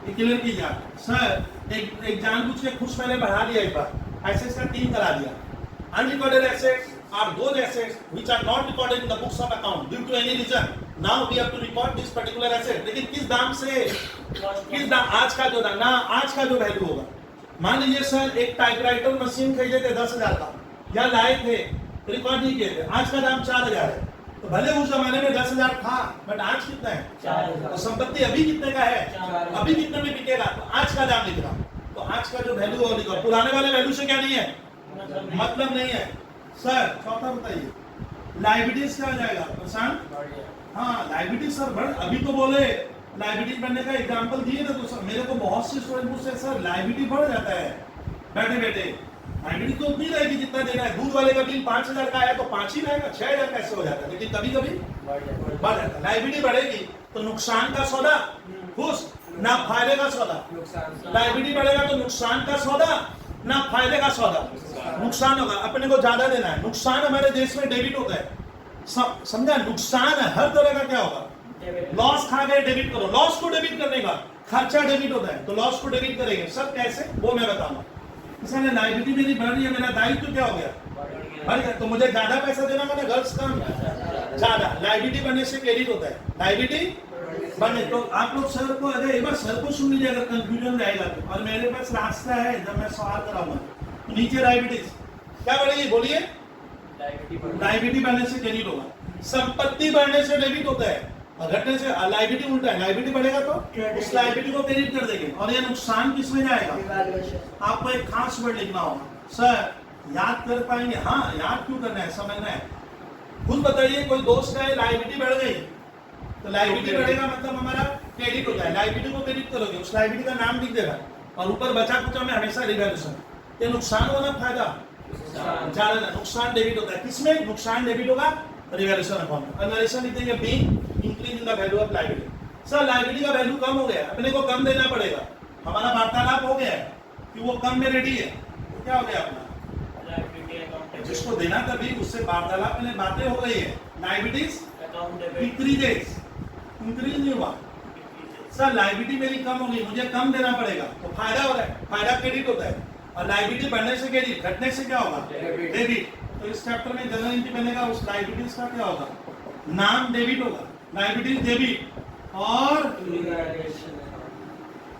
ये क्लियर कीजिए। सर एक जानबूझ के खुश मैंने बढ़ा दिया, एक बार एसेट्स का 3 करा दिया। Unrecorded assets are those assets which are not recorded in the books of account due to any reason. Now we have to record this particular asset. लेकिन किस दाम से, किस दाम, आज का जो दाम ना, आज का जो वैल्यू होगा। मान लीजिए सर एक टाइपराइटर मशीन खरीदे थे 10,000 का, या लाए थे रिकॉर्ड नहीं किए थे, आज का दाम 4,000 है। तो भले उस जमाने में 10,000 था, बट आज कितना है 4,000। तो संपत्ति अभी कितने का है, अभी कितने में बिकेगा, तो आज का दाम लिख रहा। तो आज का जो वैल्यू होगा, पुराने वाले वैल्यू से क्या नहीं है, मतलब नहीं है। सर चौथा बताइए, लाइबिलिटीज क्या आ जाएगा प्रशांत, हाँ लाइबिलिटी सर बढ़, अभी तो बोले लाइबिलिटी बढ़ने का एग्जांपल दिए ना, तो सर मेरे को बहुत से स्टूडेंट पूछते सर लाइबिलिटी बढ़ जाता है, बैठे बैठे लाइबिलिटी तो उतनी रहेगी जितना देना है। दूध वाले का बिल 5,000 का आया तो 5 ही रहेगा, 6,000 कैसे हो जाता है, लेकिन कभी कभी बढ़ जाता है। लाइबिलिटी बढ़ेगी तो नुकसान का सौदा खुश, ना फायदे का सौदा। लाइबिलिटी बढ़ेगा तो नुकसान का सौदा ना फायदे का सौदा, नुकसान होगा, अपने को ज्यादा देना है। नुकसान हमारे देश में डेबिट होता है, समझा, नुकसान है हर तरह का। क्या होगा, लॉस खा गए डेबिट करो, लॉस को डेबिट करने का खर्चा डेबिट होता है, तो लॉस को डेबिट करेंगे। सब कैसे वो मैं बताऊंगा। इसलिए लाइबिलिटी मेरी बढ़ रही है, मेरा दायित्व क्या हो गया, बढ़ गया, तो मुझे ज्यादा पैसा देना मैंने गर्ल्स कम ज्यादा। लाइबिलिटी बनने से क्रेडिट होता है, लाइबिलिटी बने। तो आप लोग सर को, अगर एक बार सर को सुन लीजिए अगर कंफ्यूजन रहेगा तो, और मेरे पास रास्ता है जब मैं सवाल कराऊंगा तो नीचे लाइबिलिटीज क्या बढ़ेगी, बोलिए, लाइबिलिटी बढ़ने से क्रेडिट होगा, संपत्ति बढ़ने से डेबिट होता है, और घटने से लाइबिलिटी उल्टा है। लाइबिलिटी बढ़ेगा तो उस लाइबिलिटी को क्रेडिट कर देंगे, और ये नुकसान किसमें जाएगा। आपको एक खास वर्ड लिखना होगा, सर याद कर पाएंगे, हाँ याद क्यों करना है, समझना है। खुद बताइए, कोई दोस्त का लाइबिलिटी बढ़ गई तो लाइबिलिटी बढ़ेगा मतलब हमारा क्रेडिट होता है, लाइबिलिटी को क्रेडिट करोगे, उस लाइबिलिटी का नाम लिख देगा, और ऊपर बचा कुचा में हमेशा रिवैल्यूएशन। ये नुकसान होना फायदा ज्यादा, नुकसान डेबिट होता है, किसमें नुकसान डेबिट होगा, रिवैल्यूएशन अकाउंट। एनालिसिस लिख देंगे being increase in the value of liability. Sir liability का वैल्यू कम हो गया, अपने को कम देना पड़ेगा, हमारा वार्तालाप हो गया है कि वो कम में रेडी है, तो क्या हो गया अपना, जिसको देना तभी उससे वार्तालाप में बातें हो गई है। लायबिलिटीज इंक्रीजेस, इंक्रीज नहीं हुआ। सर लायबिलिटी मेरी कम होगी, मुझे कम देना पड़ेगा, तो फायदा हो रहा है, फायदा क्रेडिट होता है, और लायबिलिटी बढ़ने से क्रेडिट, घटने से क्या होगा, डेबिट। तो इस चैप्टर में जनरल एंट्री बनेगा, उस लायबिलिटीज का क्या होगा, नाम डेबिट होगा, लायबिलिटीज डेबिट, और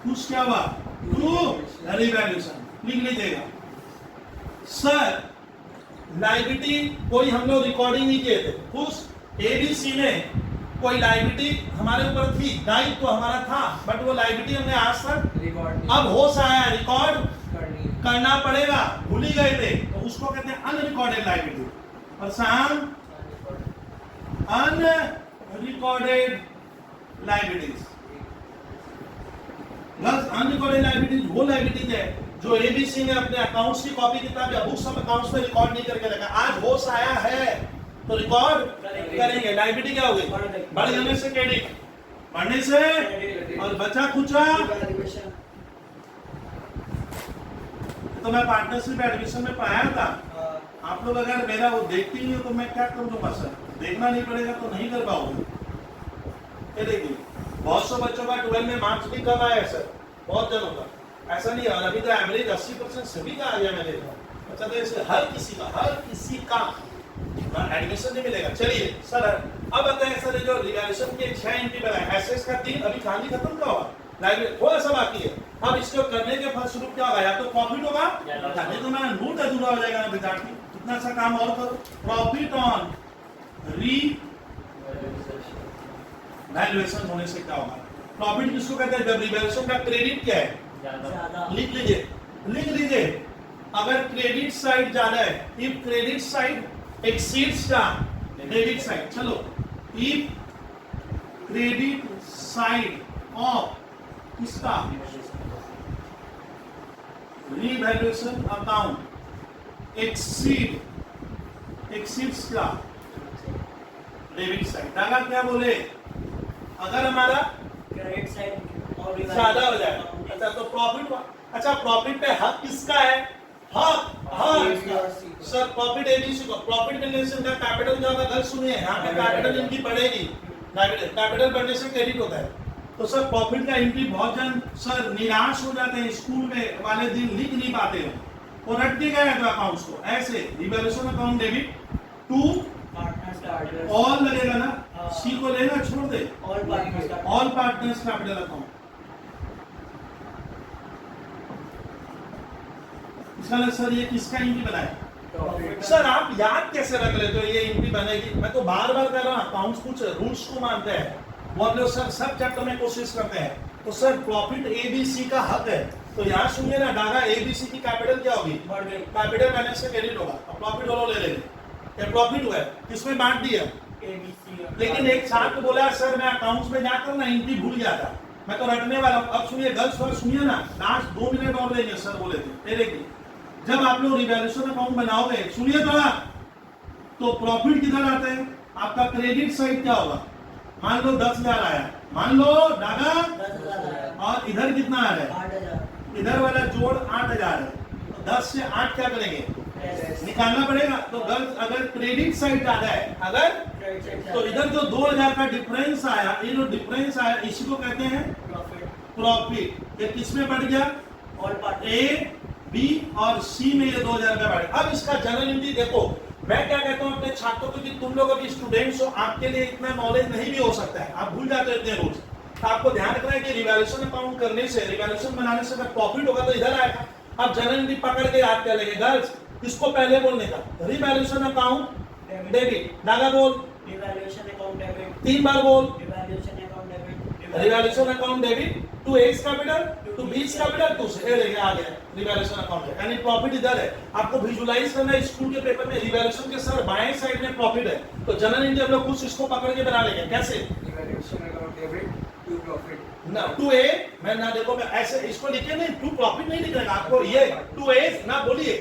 कुछ क्या हुआ, टू रिवैल्यूएशन लिख लीजिएगा। सर लायबिलिटी कोई हम लोग रिकॉर्डिंग नहीं किए थे, उस एबीसी में कोई लायबिलिटी हमारे ऊपर थी, दायित्व तो हमारा था, बट वो लायबिलिटी हमने आज तक, अब होश आया रिकॉर्ड करना पड़ेगा, भूल ही गए थे, तो उसको कहते हैं अनरिकॉर्डेड लायबिलिटी। और unrecorded liabilities. Girls unrecorded liabilities वो लायबिलिटीज है जो एबीसी ने अपने अकाउंट्स की कॉपी किताब या बुक्स ऑफ अकाउंट्स में रिकॉर्ड नहीं करके रखा। आज होश आया है तो रिकॉर्ड करेंगे। लायबिलिटी क्या हो गई? बढ़ जाने से क्रेडिट, बढ़ने से, और बचा खुचा तो मैं पार्टनरशिप एडमिशन में पढ़ाया था। आप लोग अगर मेरा वो देखते ही हो तो मैं क्या कर दूंगा सर? देखना नहीं पड़ेगा तो नहीं कर पाओगे। ये देखिए बहुत सौ बच्चों का 12 में मार्क्स भी कम आया है सर, बहुत जनों का। ऐसा नहीं है, और अभी तो एवरेज 80% सभी का आ गया। मैं देखा अच्छा, तो इसलिए हर किसी का एडमिशन नहीं मिलेगा। चलिए सर अब आता है सर जो रिवैल्यूएशन के 6 एंट्री बनाए, एसेट्स का 3 अभी कहानी खत्म का हुआ, लाइब्रेरी थोड़ा सा बाकी है। अब इसको करने के फलस्वरूप क्या होगा? या तो प्रॉफिट होगा या तो मेरा नोट अधूरा हो जाएगा ना विद्यार्थी। कितना सा काम और करो। प्रॉफिट ऑन री वैल्यूएशन होने से क्या होगा? प्रॉफिट किसको कहते हैं? जब रिवैल्यूएशन का क्रेडिट क्या है? लिख लीजिए अगर क्रेडिट साइड ज्यादा है, if credit side exceeds the debit side, चलो इफ क्रेडिट साइड ऑफ किसका? रिवैल्यूएशन अकाउंट एक्सीड्स का डेबिट साइड। दादा क्या बोले? अगर हमारा क्रेडिट साइड और ज्यादा हो जाए अच्छा तो प्रॉफिट। अच्छा प्रॉफिट पे हक किसका है? हक सर प्रॉफिट एबीसी को। प्रॉफिट मिलने से उनका कैपिटल जो होगा, गलत सुनिए, यहाँ पे कैपिटल इनकी बढ़ेगी। कैपिटल बढ़ने से क्रेडिट होता है। तो सर प्रॉफिट का एंट्री बहुत जन सर निराश हो जाते हैं, स्कूल में वाले दिन लिख नहीं पाते हो, वो रट के गए तो अकाउंट्स को ऐसे। Revaluation account debit to all लगेगा ना, सी को लेना छोड़ दे, ऑल पार्टनर्स कैपिटल अकाउंट। इसका सर ये किसका एंट्री बनाए? सर आप याद कैसे रख लेते हो ये एंट्री बनेगी? मैं तो बार बार कर रहा हूँ, अकाउंट्स कुछ रूल्स को मानते हैं, वो हम लोग सर सब चैप्टर में कोशिश करते हैं। तो सर प्रॉफिट एबीसी का हक है, तो यहाँ सुनिए ना, डागा एबीसी की कैपिटल क्या होगी? कैपिटल माइनस से क्रेडिट होगा। अब प्रॉफिट वालों ले लेंगे, ये प्रॉफिट हुआ है, किसमें बांट दिया? एबीसी। लेकिन एक छात्र बोला सर मैं अकाउंट्स में जाकर ना एंट्री भूल गया था, मैं तो रटने वाला हूँ। अब सुनिए गर्ल्स फर्स्ट सुनिए ना, लास्ट 2 मिनट और लेंगे सर बोले थे। देखिए जब आप लोग रिवैल्यूएशन अकाउंट बनाओगे, सुनिए थोड़ा, तो प्रॉफिट किधर आता है? आपका क्रेडिट साइड क्या होगा? मान लो 10,000 आया, मान लो डागा, और इधर कितना आ रहा है? 8,000। इधर वाला जोड़ 8,000 है, तो 10 से 8 क्या करेंगे? निकालना पड़ेगा। तो गर्ल्स अगर क्रेडिट साइड ज्यादा है, अगर तो इधर जो 2,000 का डिफरेंस आया, ये जो डिफरेंस आया इसी को कहते हैं प्रॉफिट। ये किसमें बढ़ गया? ए बी और सी में ये 2,000 का बढ़। अब इसका जनरल एंट्री देखो, मैं क्या कहता हूं अपने छात्रों को कि तुम लोग अभी स्टूडेंट्स हो, आपके लिए इतना नॉलेज नहीं भी हो सकता है, आप भूल जाते हो इतने रूल्स। तो आपको ध्यान रखना है कि रिवैल्यूएशन अकाउंट करने से, रिवैल्यूएशन बनाने से अगर प्रॉफिट होगा तो इधर आएगा। अब जनरल एंट्री पकड़ के याद कर लेंगे गर्ल्स, किसको पहले बोलने का? Revaluation account debit. नागा बोल, रिवैल्यूएशन अकाउंट डेबिट। 3 बार बोल, revaluation account debit. Revaluation account debit to A's capital to B's capital to से लेके आ गया रिवैल्यूएशन अकाउंट है, यानी प्रॉफिट इधर है। आपको विजुअलाइज करना है स्कूल के पेपर में, रिवैल्यूएशन के सर बाएं साइड में प्रॉफिट है, तो जनरल एंट्री हम लोग कुछ इसको पकड़ के बना लेंगे। कैसे? Revaluation account debit to profit ना टू ए, मैं ना देखो मैं ऐसे इसको लिखे नहीं, टू प्रॉफिट नहीं लिखना आपको, ये टू ए ना बोलिए,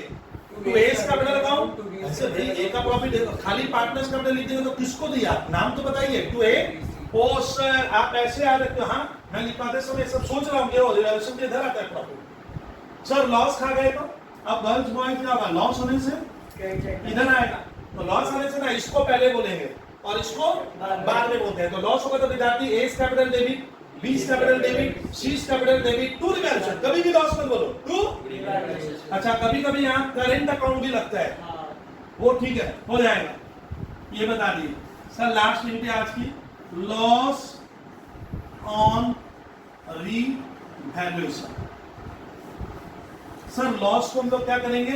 टू एस कैपिटल अकाउंट ऐसे भाई ए का प्रॉफिट है, खाली पार्टनर्स कैपिटल लिख देंगे तो किसको दिया? नाम तो बताइए। टू ए ओ सर आप ऐसे याद रखते हो। हाँ मैं लिखवाते समय सब सोच रहा हूँ कि रिवैल्यूएशन के इधर आता है प्रॉफिट। सर लॉस खा गए तो अब गर्ल्स बॉयज क्या होगा? लॉस होने से इधर आएगा, तो लॉस आने से ना इसको पहले बोलेंगे और इसको बाद में बोलते हैं। तो लॉस होगा तो विद्यार्थी A's capital debit, B capital debit, C capital debit to revaluation. कभी भी लॉस मत बोलो, टू रिवैल्यूएशन। अच्छा कभी कभी यहाँ करेंट अकाउंट भी लगता है, वो ठीक है हो जाएगा, ये बता दिए सर। लास्ट एंट्री आज की loss on revaluation. Sir loss को हम लोग क्या करेंगे?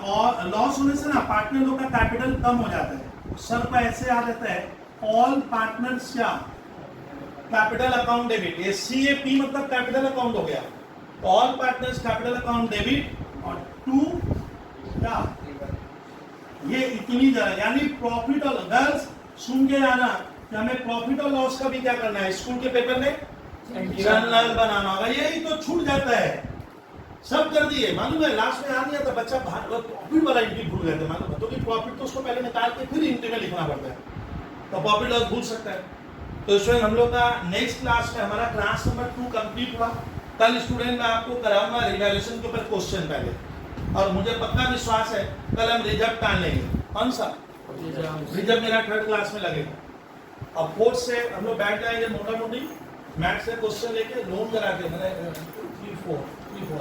और लॉस होने से ना पार्टनर लोग का कैपिटल कम हो जाता है। सर को ऐसे याद रहता है ऑल पार्टनर्स क्या? Capital account debit. ये CAP मतलब कैपिटल अकाउंट हो गया, all partners capital account debit और टू क्या? ये इतनी जगह यानी प्रॉफिट और गर्ल्स सुन के जाना, कि हमें प्रॉफिट और लॉस का भी क्या करना है, स्कूल के पेपर में जर्नल बनाना होगा। यही तो छूट जाता है, सब कर दिए। मालूम है लास्ट में आ नहीं आता, बच्चा प्रॉफिट वाला एंट्री भूल गए थे। मालूम है तो कि प्रॉफिट तो उसको पहले निकाल के फिर एंट्री में लिखना पड़ता है, तो प्रॉफिट लॉस भूल सकता है। तो इसमें हम लोग का नेक्स्ट क्लास में हमारा क्लास नंबर 2 कंप्लीट हुआ। कल स्टूडेंट मैं आपको कराऊंगा रिवैल्यूएशन के ऊपर क्वेश्चन पहले, और मुझे पक्का विश्वास है कल हम रिजर्व टाल लेंगे। कौन सा रिजर्व मेरा 3rd क्लास में लगेगा। अब 4th से हम लोग बैठ जाएंगे मोटा मोटी मैथ से क्वेश्चन लेके लोन करा के, मैंने 3 4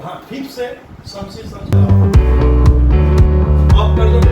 हाँ 5th से समझ ऑफ कर दो।